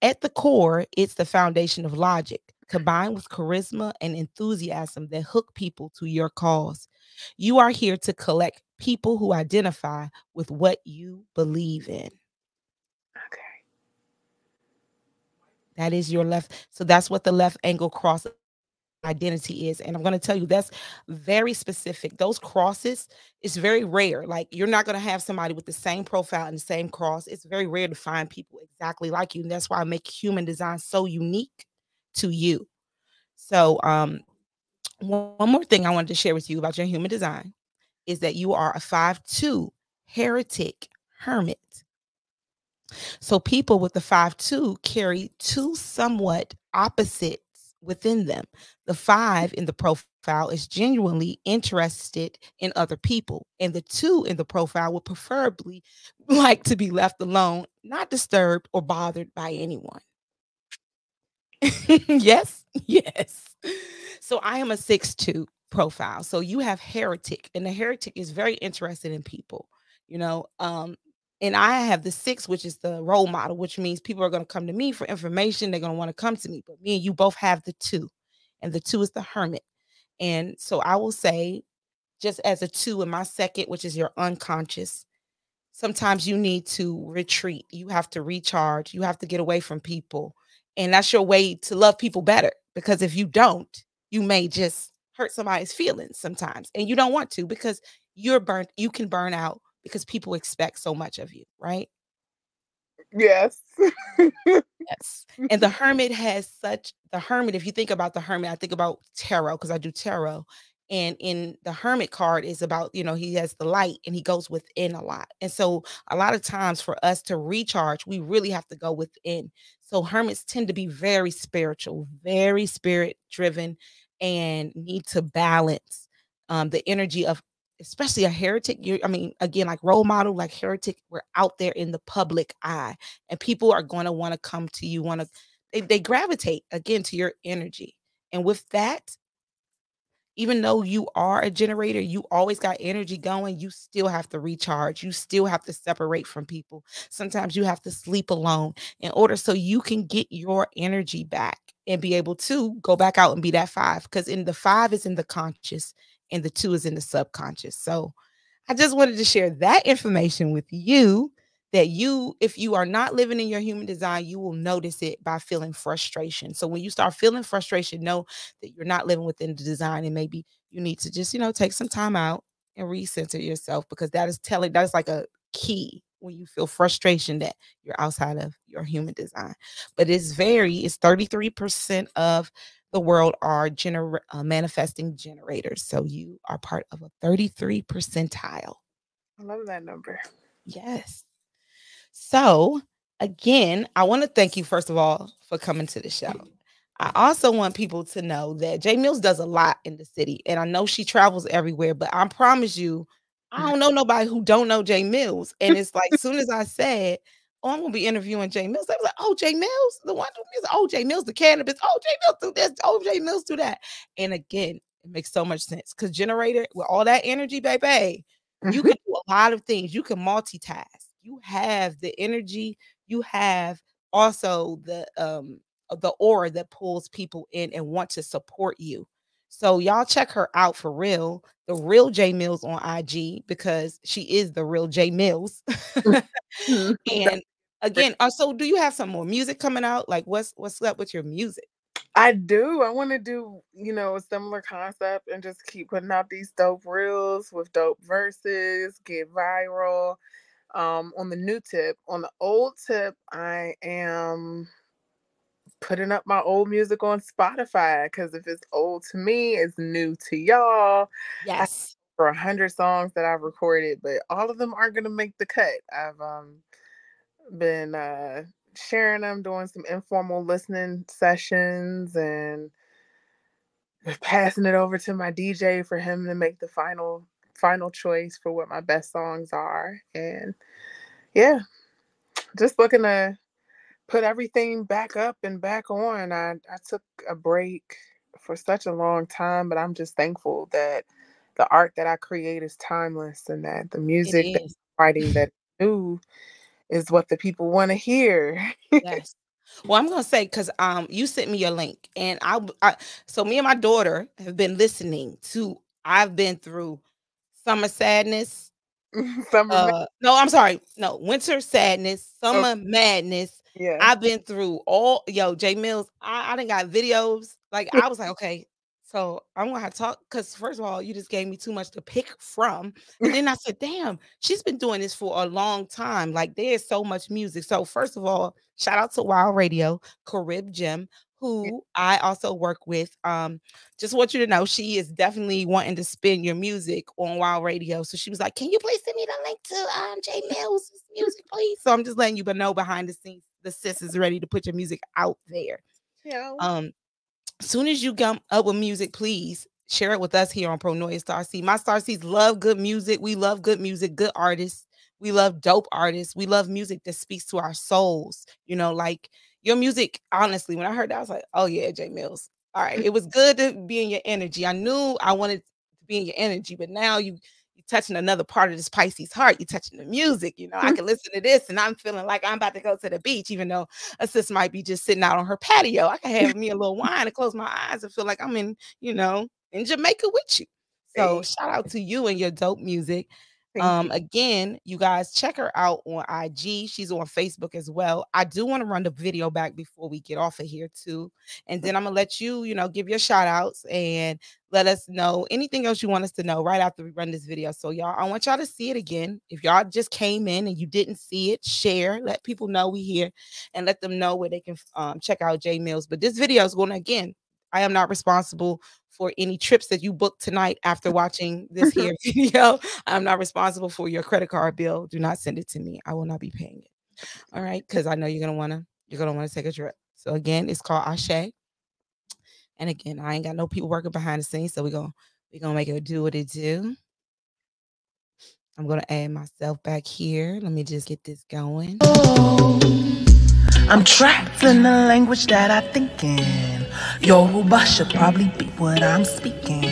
At the core, it's the foundation of logic combined with charisma and enthusiasm that hook people to your cause. You are here to collect people who identify with what you believe in. Okay. That is your left. So that's what the left angle cross identity is. And I'm going to tell you that's very specific. Those crosses is very rare. Like you're not going to have somebody with the same profile and the same cross. It's very rare to find people exactly like you. And that's why I make human design so unique to you. So one more thing I wanted to share with you about your human design is that you are a 5-2 heretic hermit. So people with the 5-2 carry two somewhat opposites within them. The 5 in the profile is genuinely interested in other people, and the 2 in the profile would preferably like to be left alone, not disturbed or bothered by anyone. Yes, yes. So I am a 6-2 profile. So you have heretic, and the heretic is very interested in people, you know. And I have the 6, which is the role model, which means people are going to come to me for information. They're going to want to come to me. But me and you both have the 2, and the 2 is the hermit. And so I will say, just as a 2 in my second, which is your unconscious, sometimes you need to retreat. You have to recharge. You have to get away from people. And that's your way to love people better. Because if you don't, you may just hurt somebody's feelings sometimes. And you don't want to because you're burnt. You can burn out because people expect so much of you, right? Yes. Yes. And the hermit has the hermit, if you think about the hermit, I think about tarot because I do tarot. And in the hermit card is about, he has the light and he goes within a lot. And so a lot of times for us to recharge, we really have to go within. So hermits tend to be very spiritual, very spirit driven, and need to balance the energy of especially a heretic. Again, like role model, like heretic, we're out there in the public eye and people are going to want to come to you, they gravitate again to your energy. And with that, even though you are a generator, you always got energy going, you still have to recharge. You still have to separate from people. Sometimes you have to sleep alone in order so you can get your energy back and be able to go back out and be that 5. Because in the 5 is in the conscious and the 2 is in the subconscious. So I just wanted to share that information with you that if you are not living in your human design, you will notice it by feeling frustration. So when you start feeling frustration, know that you're not living within the design and maybe you need to just, take some time out and recenter yourself because that is like a key when you feel frustration that you're outside of your human design. But it's 33% of the world are manifesting generators. So you are part of a 33 percentile. I love that number. Yes. So again, I want to thank you, first of all, for coming to the show. I also want people to know that J Mills does a lot in the city. And I know she travels everywhere, but I promise you, I don't know nobody who don't know J Mills. And it's like, as soon as I said, oh, I'm gonna be interviewing Jay Mills. They was like, oh, Jay Mills, the one who music. Oh, Jay Mills, the cannabis. Oh, Jay Mills do this. Oh, Jay Mills do that. And again, it makes so much sense because Generator, with all that energy, baby, you can do a lot of things. You can multitask. You have the energy. You have also the aura that pulls people in and want to support you. So y'all check her out for real. The real Jay Mills on IG, because she is the real Jay Mills. And again, so do you have some more music coming out? Like what's up with your music? I do. I want to do, a similar concept and just keep putting out these dope reels with dope verses, get viral. On the new tip. On the old tip, I am putting up my old music on Spotify, because if it's old to me, it's new to y'all. Yes. For 100 songs that I've recorded, but all of them aren't going to make the cut. I've been sharing them, doing some informal listening sessions, and passing it over to my DJ for him to make the final choice for what my best songs are. And yeah, just looking to put everything back up and back on. I took a break for such a long time, but I'm just thankful that the art that I create is timeless, and that the music that I'm writing that new is what the people want to hear. Yes. Well, I'm gonna say, because you sent me your link, and so me and my daughter have been listening to. I've been through Summer Sadness. No, I'm sorry. No, Winter Sadness, Summer Madness. Yeah. I've been through Jay Mills. I done got videos. Like I was like, okay, so I'm gonna have to talk, because first of all, you just gave me too much to pick from. And then I said, damn, she's been doing this for a long time. Like there's so much music. So first of all, shout out to Wild Radio, Carib Jim, who I also work with. Just want you to know, she is definitely wanting to spin your music on Wild Radio. So she was like, can you please send me the link to Jay Mills' music, please? So I'm just letting you know, behind the scenes, the sis is ready to put your music out there. Yeah. As soon as you come up with music, please share it with us here on Pronoia Star Seed. My Star Seeds love good music. We love good music, good artists. We love dope artists. We love music that speaks to our souls. Like your music, honestly, when I heard that, I was like, oh yeah, Jay Mills. All right. It was good to be in your energy. I knew I wanted to be in your energy, but now you're touching another part of this Pisces heart. You're touching the music. I can listen to this and I'm feeling like I'm about to go to the beach, even though a sis might be just sitting out on her patio. I can have me a little wine and close my eyes and feel like I'm in Jamaica with you. So shout out to you and your dope music. Again, you guys check her out on IG. She's on Facebook as well. I do want to run the video back before we get off of here too. And then I'm going to let you, give your shout outs and let us know anything else you want us to know right after we run this video. So y'all, I want y'all to see it again. If y'all just came in and you didn't see it, share, let people know we here, and let them know where they can check out Jay Mills. But this video is going to, again, I am not responsible for any trips that you booked tonight after watching this here video. I'm not responsible for your credit card bill. Do not send it to me. I will not be paying it. All right, because I know you're gonna wanna take a trip. So again, it's called Ashe. And again, I ain't got no people working behind the scenes, so we're gonna make it do what it do. I'm gonna add myself back here. Let me just get this going. I'm trapped in the language that I think in. Yoruba should probably be what I'm speaking.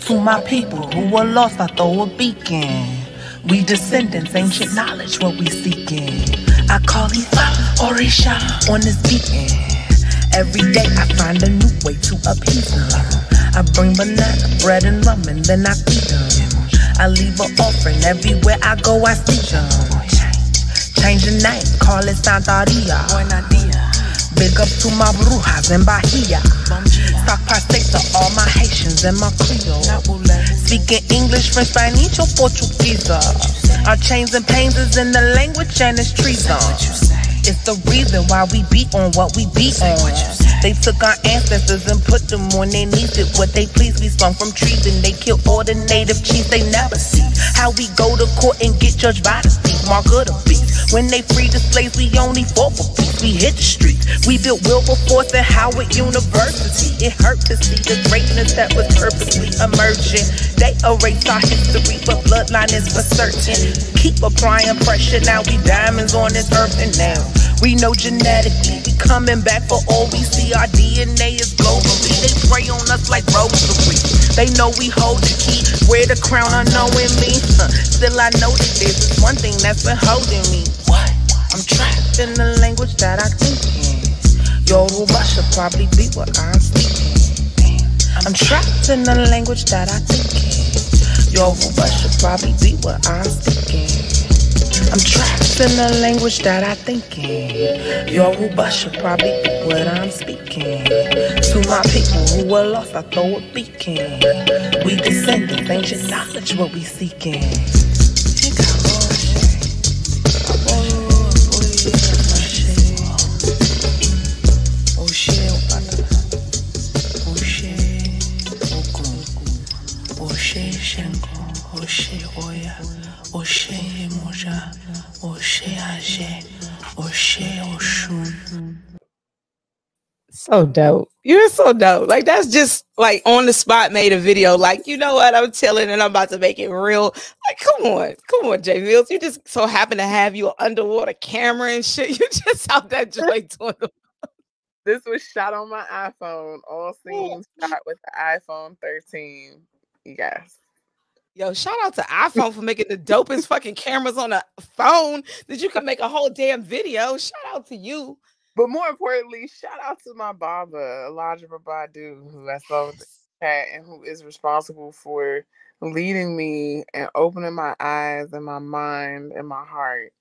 To my people who are lost, I throw a beacon. We descendants, ancient knowledge, what we seeking. I call Ifa Orisha on this beacon. Every day I find a new way to appease them. I bring banana, bread and rum, and then I feed them. I leave an offering everywhere I go, I see them. Change the name, call it Santaria. Big up to my brujas in Bahia. Stock prostate to all my Haitians and my Creole. Speaking English, French, Spanish, or Portuguese. Our chains and pains is in the language and it's treason. It's the reason why we beat on what we beat on. They took our ancestors and put them on their knees. Did what they please. We swung from trees and they killed all the native chiefs they never see. How we go to court and get judged by the sea. mark of the beast. When they free the slaves, we only fought for peace. We hit the streets. We built Wilberforce and Howard University. It hurt to see the greatness that was purposely emerging. They erase our history, but bloodline is for certain. Keep applying pressure, now we diamonds on this earth, and now we know genetically we coming back for all we see. Our DNA is globally. They spray on us like rosary. They know we hold the key. Wear the crown unknowingly. Still I know that there's one thing that's been holding me. What? I'm trapped in the language that I think in. Yoruba should probably be what I'm speaking. I'm trapped in the language that I think in. Yoruba should probably be what I'm speaking. I'm trapped in the language that I think in. Yoruba should probably be what I'm speaking. To my people who were lost, I throw a beacon. We descendants, ancient knowledge, what we seeking. So dope. You're so dope. Like, that's just like on the spot made a video. Like, you know what? I'm chilling and I'm about to make it real. Like, come on, Jay Mills. You just so happen to have you an underwater camera and shit. You just out that joint doing the. This was shot on my iPhone. All scenes shot with the iPhone 13. Yes. Yo, shout out to iPhone for making the dopest fucking cameras on a phone that you can make a whole damn video. Shout out to you. But more importantly, shout out to my Baba, Elijah Badu, who I saw with the chat and who is responsible for leading me and opening my eyes and my mind and my heart.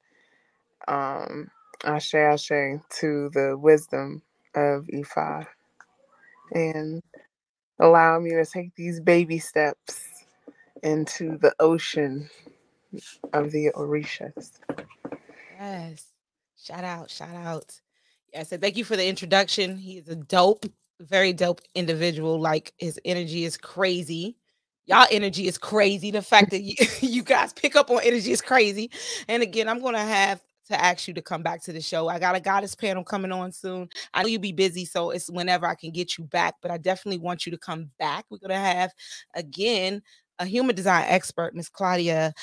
Ashe to the wisdom of Ifa and allow me to take these baby steps into the ocean of the Orishas. Yes. Shout out. Yeah, so thank you for the introduction. He's a dope, very dope individual. Like, his energy is crazy. Y'all energy is crazy. The fact that you guys pick up on energy is crazy. And again, I'm going to have to ask you to come back to the show. I got a goddess panel coming on soon. I know you'll be busy, so it's whenever I can get you back, but I definitely want you to come back. We're going to have, again, a human design expert, Miss Claudia.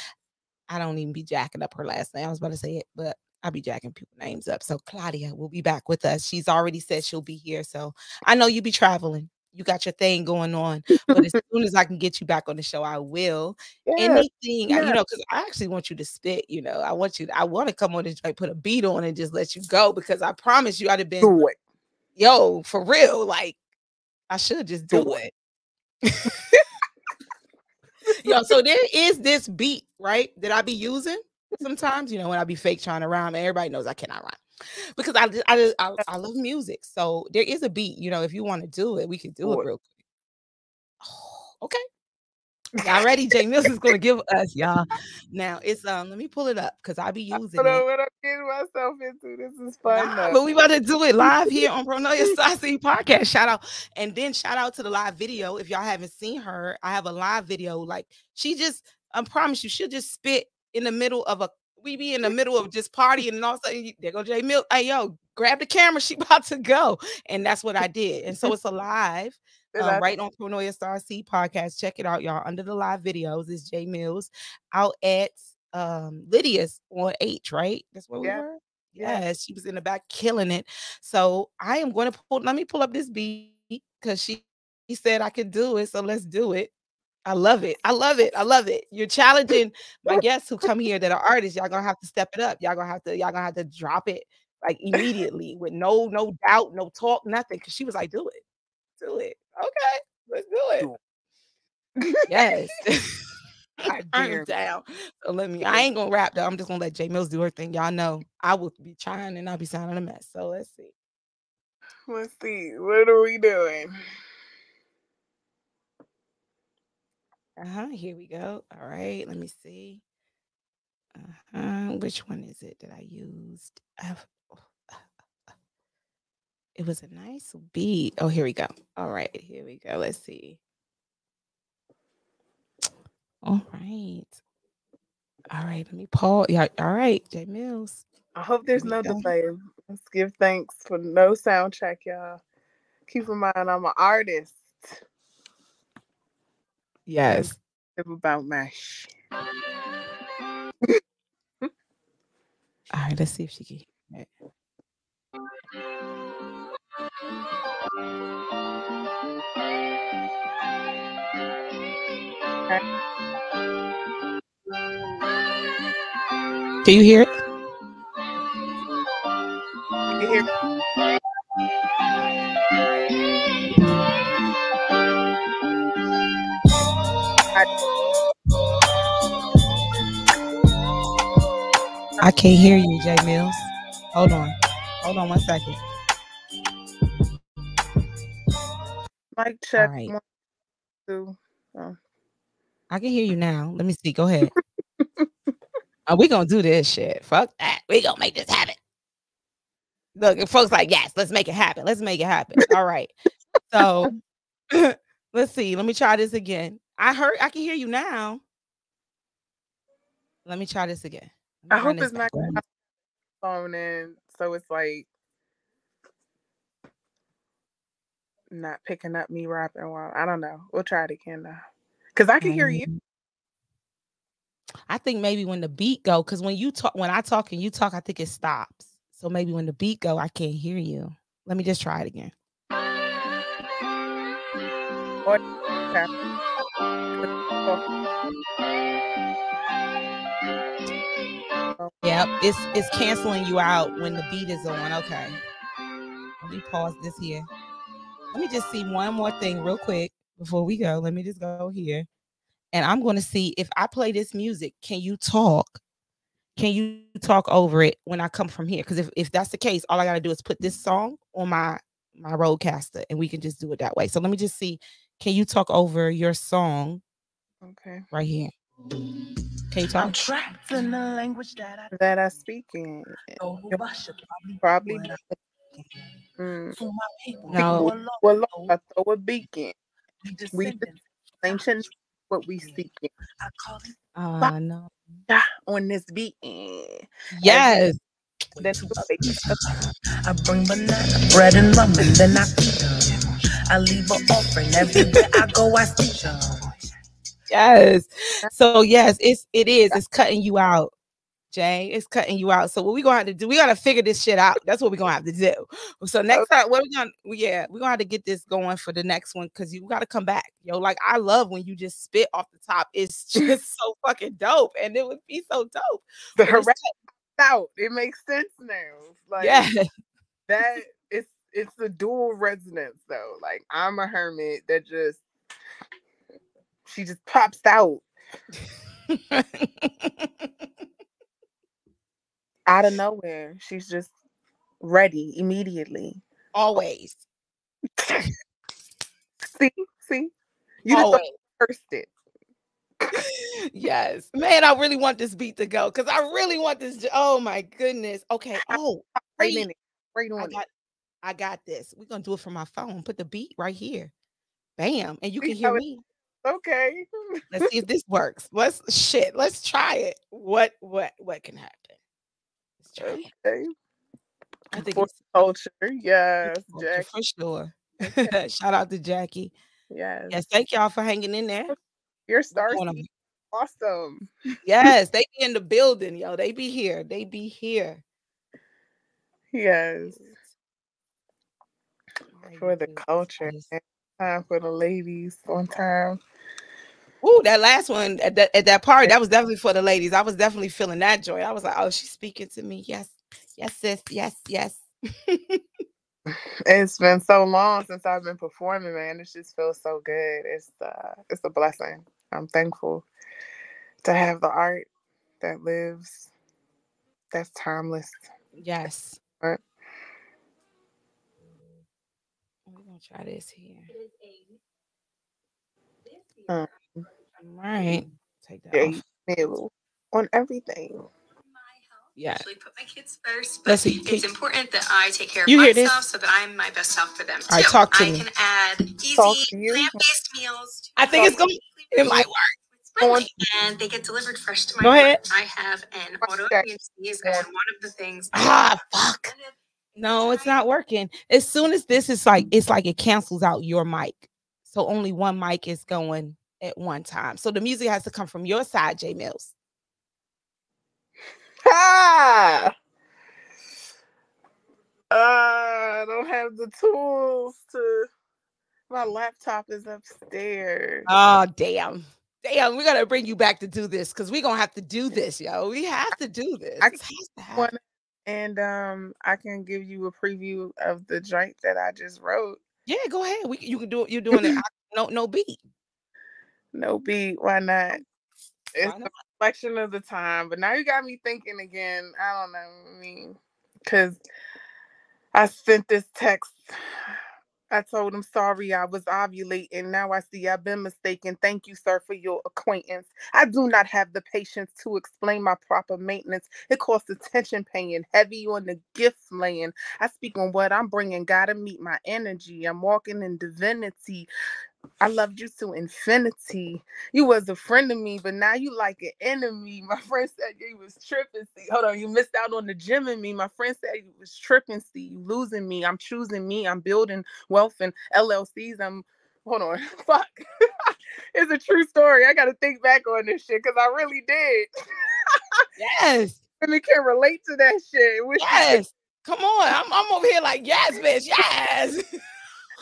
I don't even be jacking up her last name. I was about to say it, but I'll be jacking people's names up. So Claudia will be back with us. She's already said she'll be here. So I know you be traveling. You got your thing going on. But as soon as I can get you back on the show, I will. Anything, you know, because I actually want you to spit, you know. I want to come on and like put a beat on and just let you go, because I promise you I'd have been, yo, for real. Like, I should just do it. Yo, so there is this beat, right, that I be using sometimes, you know, when I be fake trying to rhyme, and everybody knows I cannot rhyme because I love music. So there is a beat, you know, if you want to do it, we can do it real quick. Oh, okay. Y'all ready? Jay Mills is gonna give us y'all. Now it's let me pull it up because I be using it. What I'm getting myself into. This is fun. But we about to do it live here on Pronoia Star Seed Podcast. Shout out. And then shout out to the live video. If y'all haven't seen her, I have a live video. Like, she just, I promise you, she'll just spit in the middle of we be in the middle of just partying, and all of a sudden, there go Jay Mills. Hey, yo, grab the camera. She about to go. And that's what I did. And so it's a live. Right on Pronoia Star Seed Podcast. Check it out, y'all. Under the live videos is Jay Mills out at Lydia's on H, right? That's where we were. Yes, she was in the back killing it. So I am going to let me pull up this beat because she said I could do it. So let's do it. I love it. I love it. You're challenging my guests who come here that are artists. Y'all gonna have to step it up. Y'all gonna have to drop it like immediately with no doubt, no talk, nothing. Cause she was like, do it. Okay, let's do it. Yes. I'm down. So I ain't gonna rap though. I'm just gonna let Jay Mills do her thing. Y'all know I will be trying and I'll be sounding a mess. So let's see. What are we doing? Here we go. All right, let me see. Which one is it that I used? It was a nice beat. Oh, here we go. All right, here we go. Let's see. All right. All right, let me pause. Yeah, all right, J Mills. I hope there's Here we no go. delay. Let's give thanks for no sound check, y'all. Keep in mind, I'm an artist. Yes. About mash. All right, let's see if she can hear it. Can you hear it? You can hear. I can't hear you, J Mills. Hold on 1 second. Mic check. All right. 1, 2. Oh. I can hear you now. Let me see. Go ahead. We gonna do this shit. Fuck that. We gonna make this happen. Look, if folks like, yes, let's make it happen. Let's make it happen. All right. So let's see. Let me try this again. I can hear you now. Let me try this again. I hope it's not phone in, so it's like not picking up me rapping while I don't know. We'll try it again now. Cause I can hear you. I think maybe when the beat go, because when I talk and you talk, I think it stops. So maybe when the beat go, I can't hear you. Let me just try it again. Yep, it's canceling you out when the beat is on. Okay. Let me pause this here. Let me just see one more thing real quick before we go. Let me just go here. And I'm going to see if I play this music, can you talk? Can you talk over it when I come from here? Because if that's the case, all I got to do is put this song on my Rodecaster and we can just do it that way. So let me just see. Can you talk over your song? Okay. Right here. Can you talk? I'm trapped in the language that I speak in. Probably. To my people. No. Well, I throw a beacon. We ancient what we seeking. I call it no. On this beat. Yes. I bring banana, bread and rum, and then I feed them. I leave an offering everywhere I go. I see them. Yes. So yes, it is. It's cutting you out, Jay. It's cutting you out. So what we gonna have to do? We gotta figure this shit out. That's what we're gonna have to do. So next time, we're gonna have to get this going for the next one because you gotta come back. Yo, like I love when you just spit off the top. It's just so fucking dope, and it would be so dope. The out. It makes sense now. Like that. It's a dual resonance though. Like I'm a hermit that she just pops out. Out of nowhere. She's just ready immediately. Always. See? You always cursed it. Yes. Man, I really want this beat to go because I really want this. Oh my goodness. Okay. Oh, right in it. Right on it. I got this. We're gonna do it from my phone. Put the beat right here. Bam. And you can hear me. Okay. Let's see if this works. Let's try it. What can happen? Let's try it. I think it's culture. Yes, Jackie. For sure. Okay. Shout out to Jackie. Yes. Thank y'all for hanging in there. Your stars awesome. Yes, they be in the building, yo. They be here. Yes. For the culture. Time for the ladies on time. Ooh, that last one at that party, that was definitely for the ladies. I was definitely feeling that joy. I was like, oh, she's speaking to me. Yes, sis. Yes. It's been so long since I've been performing, man. It just feels so good. It's a blessing. I'm thankful to have the art that lives, that's timeless. Yes. Right. We're gonna try this here. All right. Take that off. On everything. Yeah. Usually put my kids first, but it's important that I take care of myself so that I'm my best self for them too. Talk to me. I can add easy plant-based meals. I think it's gonna. It might work. and they get delivered fresh to my door. I have an autoimmune disease, and one of the things. Fuck. No, it's not working. As soon as this is like, it's like it cancels out your mic. So only one mic is going at one time. So the music has to come from your side, J Mills. I don't have the tools to. My laptop is upstairs. Oh, damn. Damn, we're gonna bring you back to do this because we're gonna have to do this, yo. We have to do this. And I can give you a preview of the joint that I just wrote. Yeah, go ahead. You can do it. You're doing it. No beat. No beat. Why not? It's a reflection of the time. But now you got me thinking again. I don't know. I mean, because I sent this text. I told him, sorry, I was ovulating. Now I see I've been mistaken. Thank you, sir, for your acquaintance. I do not have the patience to explain my proper maintenance. It costs attention paying, heavy on the gift laying. I speak on what I'm bringing. Gotta meet my energy. I'm walking in divinity. I loved you to infinity. You was a friend of me, but now you like an enemy. My friend said you was tripping. See, hold on, you missed out on the gym in me. My friend said you was tripping. See, you losing me. I'm choosing me. I'm building wealth and LLCs. Hold on, fuck. It's a true story. I got to think back on this shit because I really did. Yes. And we can relate to that shit. Yes. Come on. I'm over here like, yes, bitch. Yes.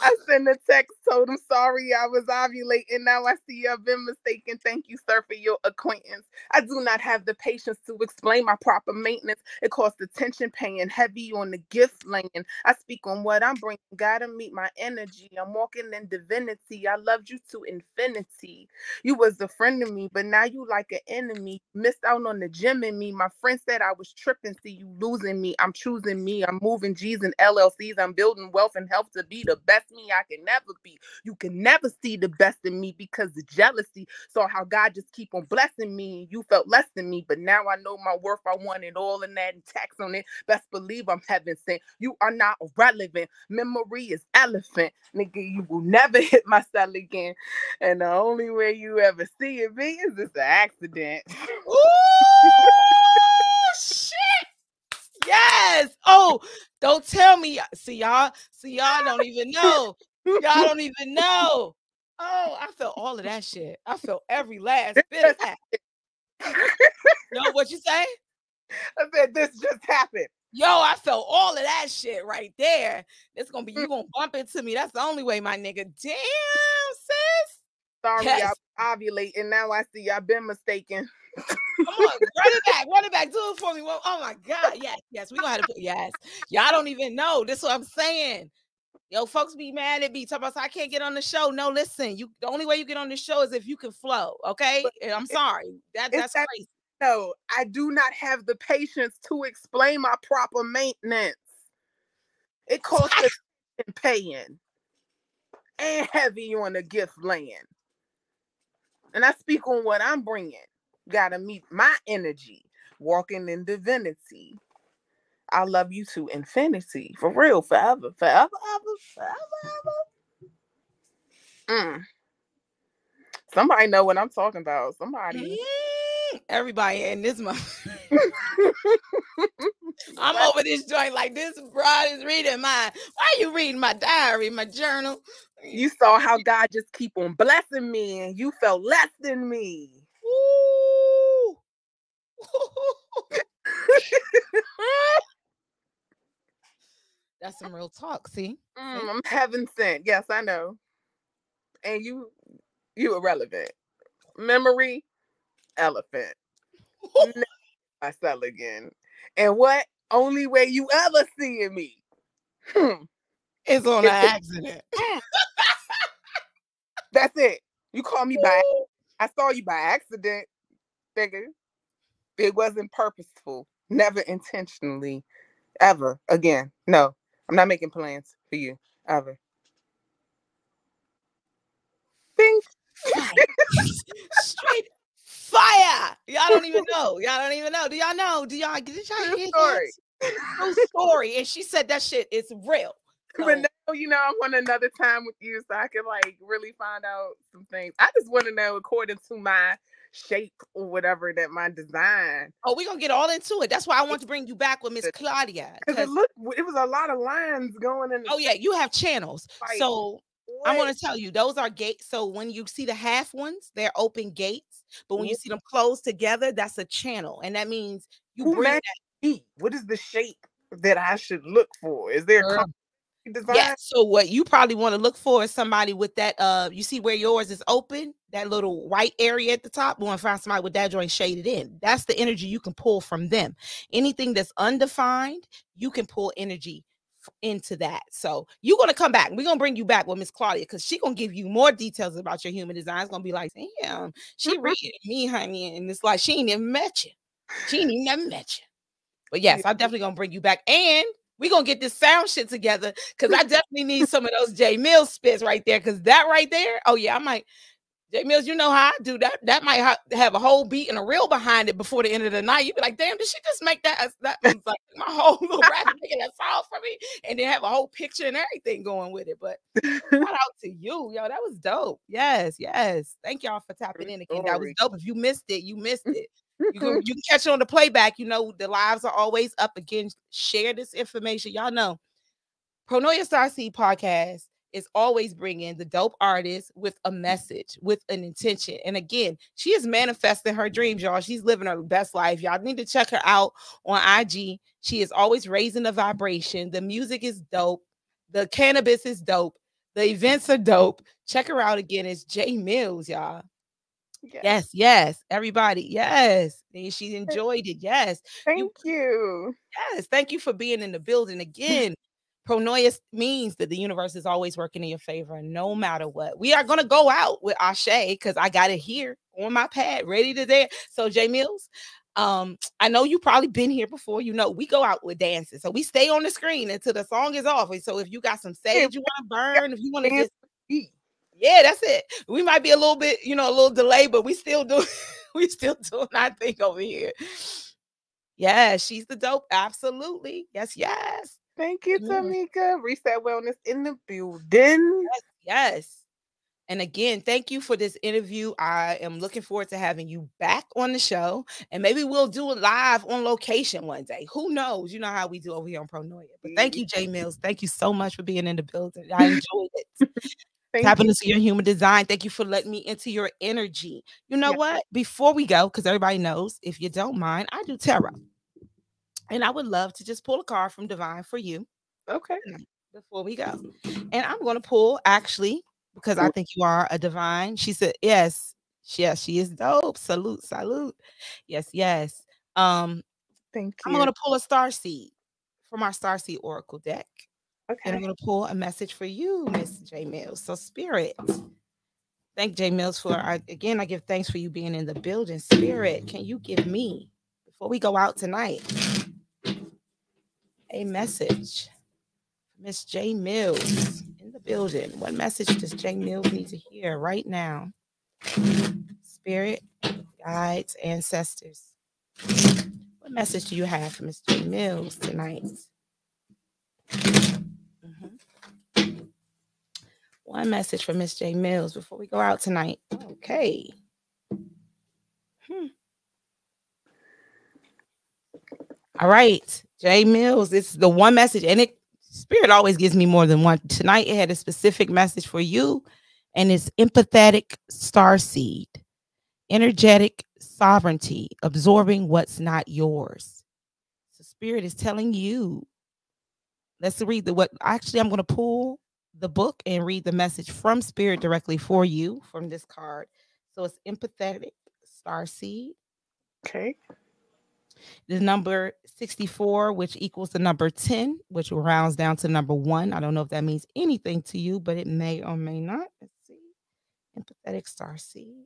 I sent a text, told him, sorry, I was ovulating. Now I see I've been mistaken. Thank you, sir, for your acquaintance. I do not have the patience to explain my proper maintenance. It costs attention paying, heavy on the gift laying. I speak on what I'm bringing. Gotta meet my energy. I'm walking in divinity. I loved you to infinity. You was a friend of me, but now you like an enemy. Missed out on the gym in me. My friend said I was tripping. See, you losing me. I'm choosing me. I'm moving G's and LLCs. I'm building wealth and health to be the best me I can never be. You can never see the best in me because of jealousy. Saw how God just keep on blessing me. You felt less than me, but now I know my worth. I wanted all in that and tax on it. Best believe I'm heaven sent. You are not irrelevant. Memory is elephant. Nigga, you will never hit my cell again. And the only way you ever see it be is this an accident. Ooh, shit. Yes. Oh, don't tell me. See y'all don't even know. Y'all don't even know. Oh, I felt all of that shit. I felt every last bit of that. No, what you say? I said this just happened. Yo, I felt all of that shit right there. It's gonna be you gonna bump into me. That's the only way, my nigga. Damn, sis. Sorry, yes. I ovulate, and now I see I've been mistaken. Come on, run it back. Do it for me. Well, oh my God, yes. We gonna have to put yes. Y'all don't even know. This is what I'm saying. Yo, folks be mad at me. Talk about I can't get on the show. No, listen. The only way you get on the show is if you can flow. Okay, I'm sorry. That's crazy. No, I do not have the patience to explain my proper maintenance. It costs attention paying and heavy on the gift laying. And I speak on what I'm bringing. Gotta meet my energy. Walking in divinity. I love you to infinity. For real, forever. Forever, ever. Somebody know what I'm talking about. Somebody. Everybody in this month. I'm over this joint like this broad is reading mine. Why are you reading my diary, my journal? You saw how God just keep on blessing me and you felt less than me. Ooh. That's some real talk, see? I'm heaven sent. Yes, I know. And you irrelevant. Memory, elephant. Never myself again. And what only way you ever seeing me is on an accident. That's it. You call me by I saw you by accident, nigga. It wasn't purposeful. Never intentionally. Ever again. No. I'm not making plans for you. Ever. Bing. Straight fire. Y'all don't even know. Do y'all know? Did y'all hear that? True story. And she said that shit is real. So. But now, I want another time with you so I can really find out some things. I just want to know according to my shape or whatever that my design. Oh, we're gonna get all into it. That's why I want to bring you back with Miss Claudia. Because it was a lot of lines going in. Oh yeah, you have channels. Like, so what? I'm gonna tell you, those are gates. So when you see the half ones, they're open gates. But when you see them closed together, that's a channel, and that means you bring that. What is the shape that I should look for? Is there a design? Yeah. So what you probably want to look for is somebody with that. You see where yours is open, that little white area at the top. We want to find somebody with that joint shaded in. That's the energy you can pull from them. Anything that's undefined, you can pull energy into that. So you're gonna come back. We're gonna bring you back with Miss Claudia because she's gonna give you more details about your human design. It's gonna be like, damn, she reading me, honey, and it's like she ain't even met you. She ain't even never met you. But yes, I'm definitely gonna bring you back, and we're gonna get this sound shit together because I definitely need some of those J Mills spits right there. Because that right there, oh yeah, I might. J Mills, you know how I do that. That might have a whole beat and a reel behind it before the end of the night. You'd be like, damn, did she just make that? That was like my whole little rap making that song for me, and then have a whole picture and everything going with it. But shout out to you, yo. That was dope. Yes. Thank y'all for tapping in again. That was dope. If you missed it, you missed it. You can catch it on the playback. You know, the lives are always up again. Share this information. Y'all know Pronoia Starseed Podcast is always bringing the dope artist with a message, with an intention. And again, she is manifesting her dreams, y'all. She's living her best life. Y'all need to check her out on IG. She is always raising the vibration. The music is dope. The cannabis is dope. The events are dope. Check her out again. It's J Mills, y'all. Yes. Everybody. Yes. She enjoyed it. Yes. Thank you. Yes. Thank you for being in the building again. Pronoia means that the universe is always working in your favor, no matter what. We are going to go out with Ashe because I got it here on my pad, ready to dance. So, J Mills, I know you probably been here before. You know, we go out with dances. So we stay on the screen until the song is off. So if you got some sage you want to burn, if you want to just... Yeah, that's it. We might be a little bit, a little delay, but we still doing our thing over here. Yeah, she's the dope. Absolutely. Yes. Thank you, Tamika. Reset Wellness in the building. Yes. And again, thank you for this interview. I am looking forward to having you back on the show. And maybe we'll do it live on location one day. Who knows? You know how we do over here on Pronoia. But thank you, J Mills. Thank you so much for being in the building. I enjoyed it. Tapping into your human design. Thank you for letting me into your energy. You know what? Before we go, because everybody knows, if you don't mind, I do tarot. And I would love to just pull a card from Divine for you. Okay. Before we go. And I'm going to pull, actually, because I think you are a Divine. She said, yes, she is dope. Salute. Yes. Thank you. I'm going to pull a Starseed from our Starseed Oracle deck. Okay. And I'm going to pull a message for you, Miss J Mills. So, Spirit. Thank J Mills for, again, I give thanks for you being in the building. Spirit, can you give me, before we go out tonight, a message? Miss J Mills in the building. What message does J Mills need to hear right now? Spirit, guides, ancestors. What message do you have for Miss J Mills tonight? One message for Miss J Mills before we go out tonight. Okay. All right, J Mills, it's the one message, and Spirit always gives me more than one. Tonight it had a specific message for you, and it's empathetic starseed, energetic sovereignty, absorbing what's not yours. So Spirit is telling you. Let's read I'm going to pull the book and read the message from Spirit directly for you from this card. So it's empathetic starseed. Okay. The number 64, which equals the number 10, which rounds down to number 1. I don't know if that means anything to you, but it may or may not. Let's see. Empathetic starseed.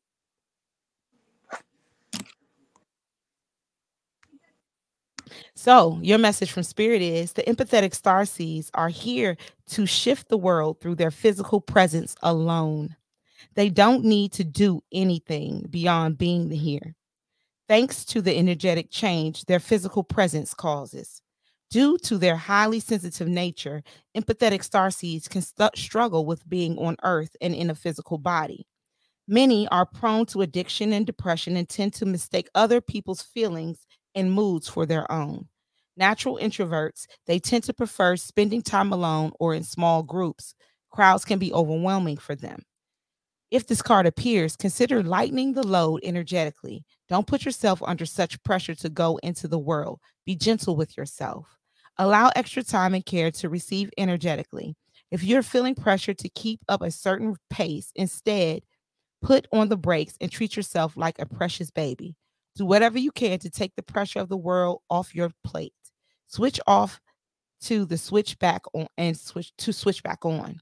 So your message from Spirit is the empathetic starseeds are here to shift the world through their physical presence alone. They don't need to do anything beyond being here. Thanks to the energetic change their physical presence causes. Due to their highly sensitive nature, empathetic starseeds can struggle with being on Earth and in a physical body. Many are prone to addiction and depression and tend to mistake other people's feelings and moods for their own. Natural introverts, they tend to prefer spending time alone or in small groups. Crowds can be overwhelming for them. If this card appears, consider lightening the load energetically. Don't put yourself under such pressure to go into the world. Be gentle with yourself. Allow extra time and care to receive energetically. If you're feeling pressure to keep up a certain pace, instead, put on the brakes and treat yourself like a precious baby. Do whatever you can to take the pressure of the world off your plate. Switch off to the switch back on and switch back on.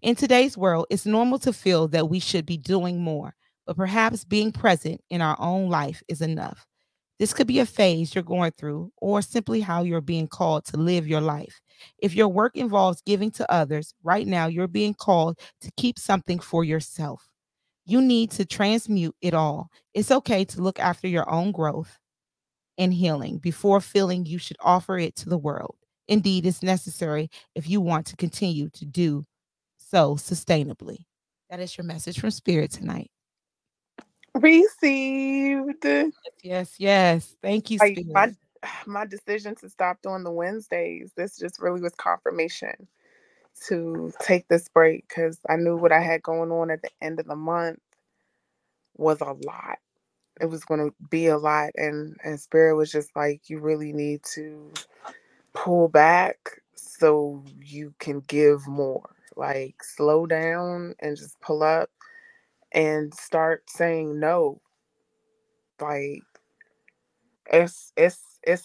In today's world, it's normal to feel that we should be doing more, but perhaps being present in our own life is enough. This could be a phase you're going through or simply how you're being called to live your life. If your work involves giving to others, right now you're being called to keep something for yourself. You need to transmute it all. It's okay to look after your own growth and healing before feeling you should offer it to the world. Indeed, it's necessary if you want to continue to do so sustainably. That is your message from Spirit tonight. Received. Yes, yes. Thank you, Spirit. My decision to stop doing the Wednesdays, this just really was confirmation to take this break because I knew what I had going on at the end of the month was a lot. It was going to be a lot, and Spirit was just like, you really need to pull back so you can give more. Like, slow down and just pull up and start saying no. Like, it's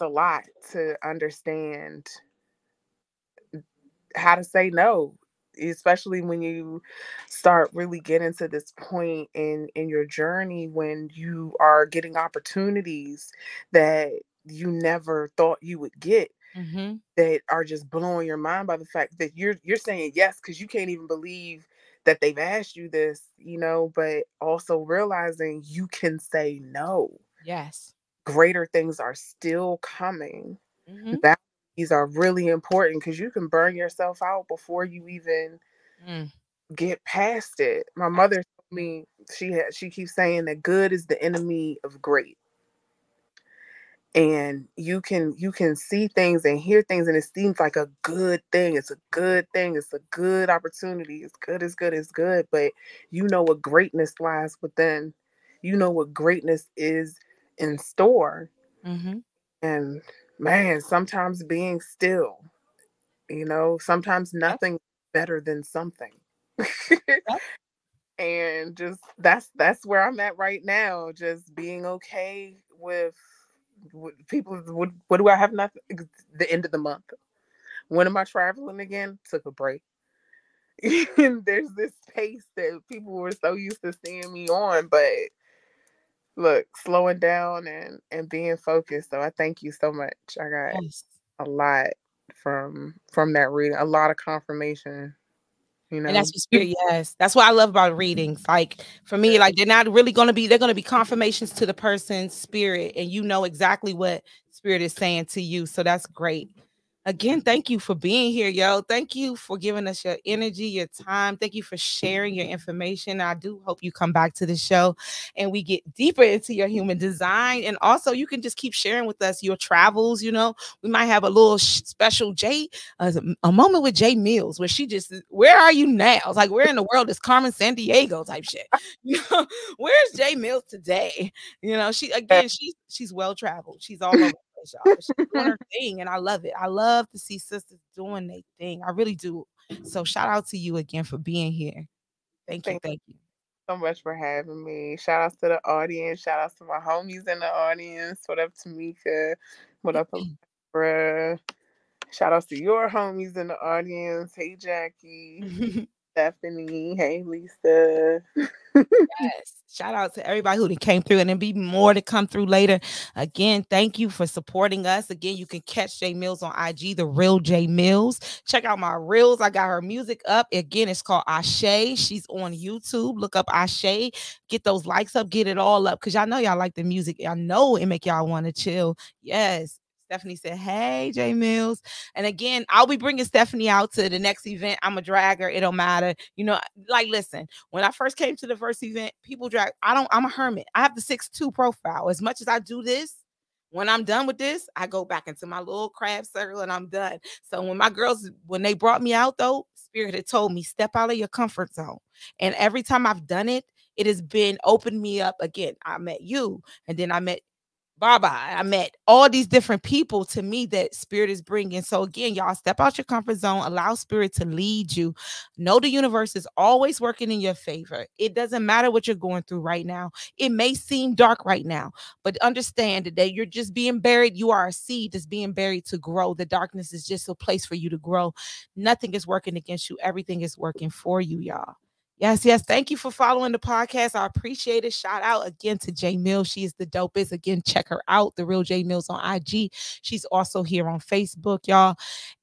a lot to understand how to say no, especially when you start really getting to this point in your journey when you are getting opportunities that you never thought you would get, that are just blowing your mind by the fact that you're saying yes because you can't even believe that they've asked you this, but also realizing you can say no. Yes. Greater things are still coming. Boundaries are really important because you can burn yourself out before you even get past it. My mother told me she keeps saying that good is the enemy of great. And you can see things and hear things and it seems like a good thing. It's a good thing. It's a good opportunity. It's good, it's good, it's good. But you know what greatness lies within. You know what greatness is in store. And man, sometimes being still, sometimes nothing better than something. And just that's where I'm at right now. Just being okay with people. What do I have? Nothing. The end of the month. When am I traveling again? Took a break. And there's this pace that people were so used to seeing me on, but look, slowing down and being focused. So I thank you so much. I got a lot from that reading, a lot of confirmation. And that's what Spirit, yes. That's what I love about readings. Like for me, like they're not really going to be, they're going to be confirmations to the person's spirit, and you know exactly what Spirit is saying to you. So that's great. Again, thank you for being here, yo. Thank you for giving us your energy, your time. Thank you for sharing your information. I do hope you come back to the show and we get deeper into your human design. And also, you can just keep sharing with us your travels. We might have a little special a moment with Jay Mills where she just, where are you now? It's like, where in the world is Carmen Sandiego type shit? Where's Jay Mills today? She's well traveled. She's all over. She's doing her thing, and I love it. I love to see sisters doing their thing. I really do. So shout out to you again for being here. Thank you so much for having me. Shout out to the audience. Shout out to my homies in the audience. What up, Tamika? What up, Bruh? Shout out to your homies in the audience. Hey, Jackie. Stephanie. Hey, Lisa. Yes. Shout out to everybody who came through, and there'll be more to come through later. Again, thank you for supporting us. Again, you can catch Jay Mills on IG, The Real Jay Mills. Check out my reels. I got her music up. Again, it's called Ashe. She's on YouTube. Look up Ashe. Get those likes up. Get it all up because y'all know y'all like the music. I know it make y'all want to chill. Yes. Stephanie said, hey, J Mills. And again, I'll be bringing Stephanie out to the next event. I'm a dragger. It don't matter. You know, like, listen, when I first came to the first event, people drag. I'm a hermit. I have the 6'2" profile. As much as I do this, when I'm done with this, I go back into my little crab circle and I'm done. So when my girls, when they brought me out though, Spirit had told me, step out of your comfort zone. And every time I've done it, it has been opened me up again. I met you, and then I met Baba. I met all these different people to me that Spirit is bringing. So again, y'all, step out your comfort zone, allow Spirit to lead you. Know the universe is always working in your favor. It doesn't matter what you're going through right now. It may seem dark right now, but understand that you're just being buried. You are a seed that's being buried to grow. The darkness is just a place for you to grow. Nothing is working against you. Everything is working for you, y'all. Yes, yes. Thank you for following the podcast. I appreciate it. Shout out again to J Mills. She is the dopest. Again, check her out, The Real J Mills on IG. She's also here on Facebook, y'all.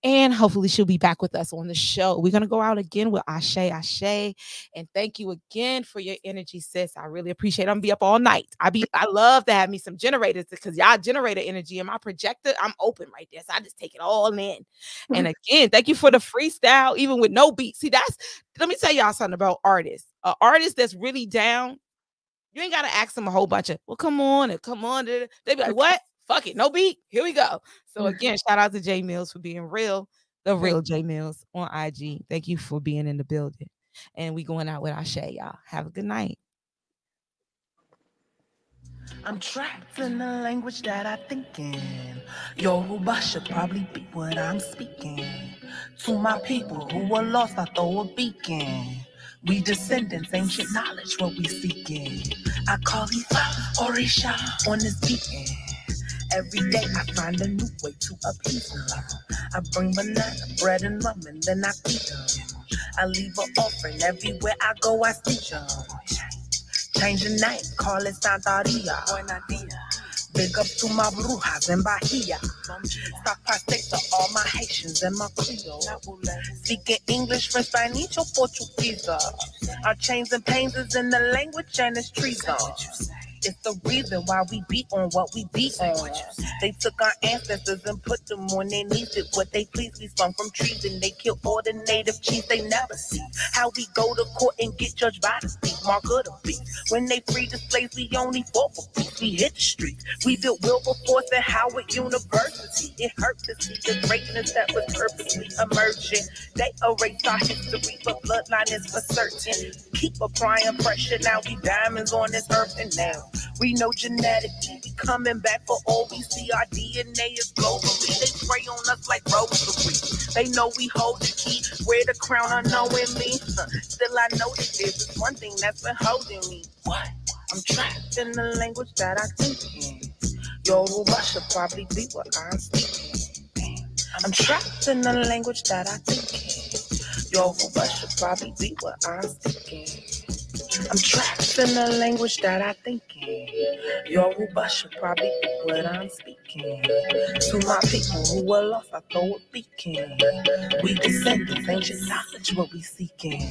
And hopefully she'll be back with us on the show. We're going to go out again with Ashe, Ashe. And thank you again for your energy, sis. I really appreciate it. I'm going to be up all night. I love to have me some generators because y'all generator energy and my projector, I'm open right there. So I just take it all in. And again, thank you for the freestyle, even with no beat. See, let me tell y'all something about artists. An artist that's really down, you ain't got to ask them a whole bunch of, well, come on. They be like, what? Fuck it. No beat. Here we go. So again, shout out to J Mills for being real. The Real J Mills on IG. Thank you for being in the building. And we going out with Ashe, y'all. Have a good night. I'm trapped in the language that I think in. Yoruba should probably be what I'm speaking. To my people who were lost, I throw a beacon. We descendants, ancient knowledge, what we seeking. I call Ifa Orisha on this beating. Every day I find a new way to appease them. I bring banana, bread, and rum, and then I feed them. I leave an offering everywhere I go, I see them. Change the name, call it Santaria. Big up to my brujas in Bahia. Stop pastel to all my Haitians and my Creole. Speaking English, French, Spanish, or Portuguese. Our chains and pains is in the language and it's treason. It's the reason why we beat on what we beat on. They took our ancestors and put them on their knees. Did what they please. We sprung from trees and they killed all the native chiefs they never see. How we go to court and get judged by the speak. Mark of the beast. When they free the slaves, we only fought for peace. We hit the streets. We built Wilberforce at Howard University. It hurt to see the greatness that was purposely emerging. They erased our history, but bloodline is for certain. Keep applying pressure. Now we diamonds on this earth, and now we know genetically we coming back for all we see. Our DNA is globally. They spray on us like rosary. They know we hold the key. Wear the crown unknowingly. Still I know that there's one thing that's been holding me. What? I'm trapped in the language that I think in. Yoruba should probably be what I'm speaking. I'm trapped in the language that I think in. Yoruba should probably be what I'm speaking. I'm trapped in the language that I think in. Yoruba should probably be what I'm speaking. To my people who were lost, I throw a beacon. We descendants, ancient knowledge, what we seeking.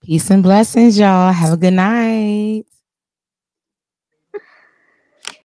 Peace and blessings, y'all. Have a good night.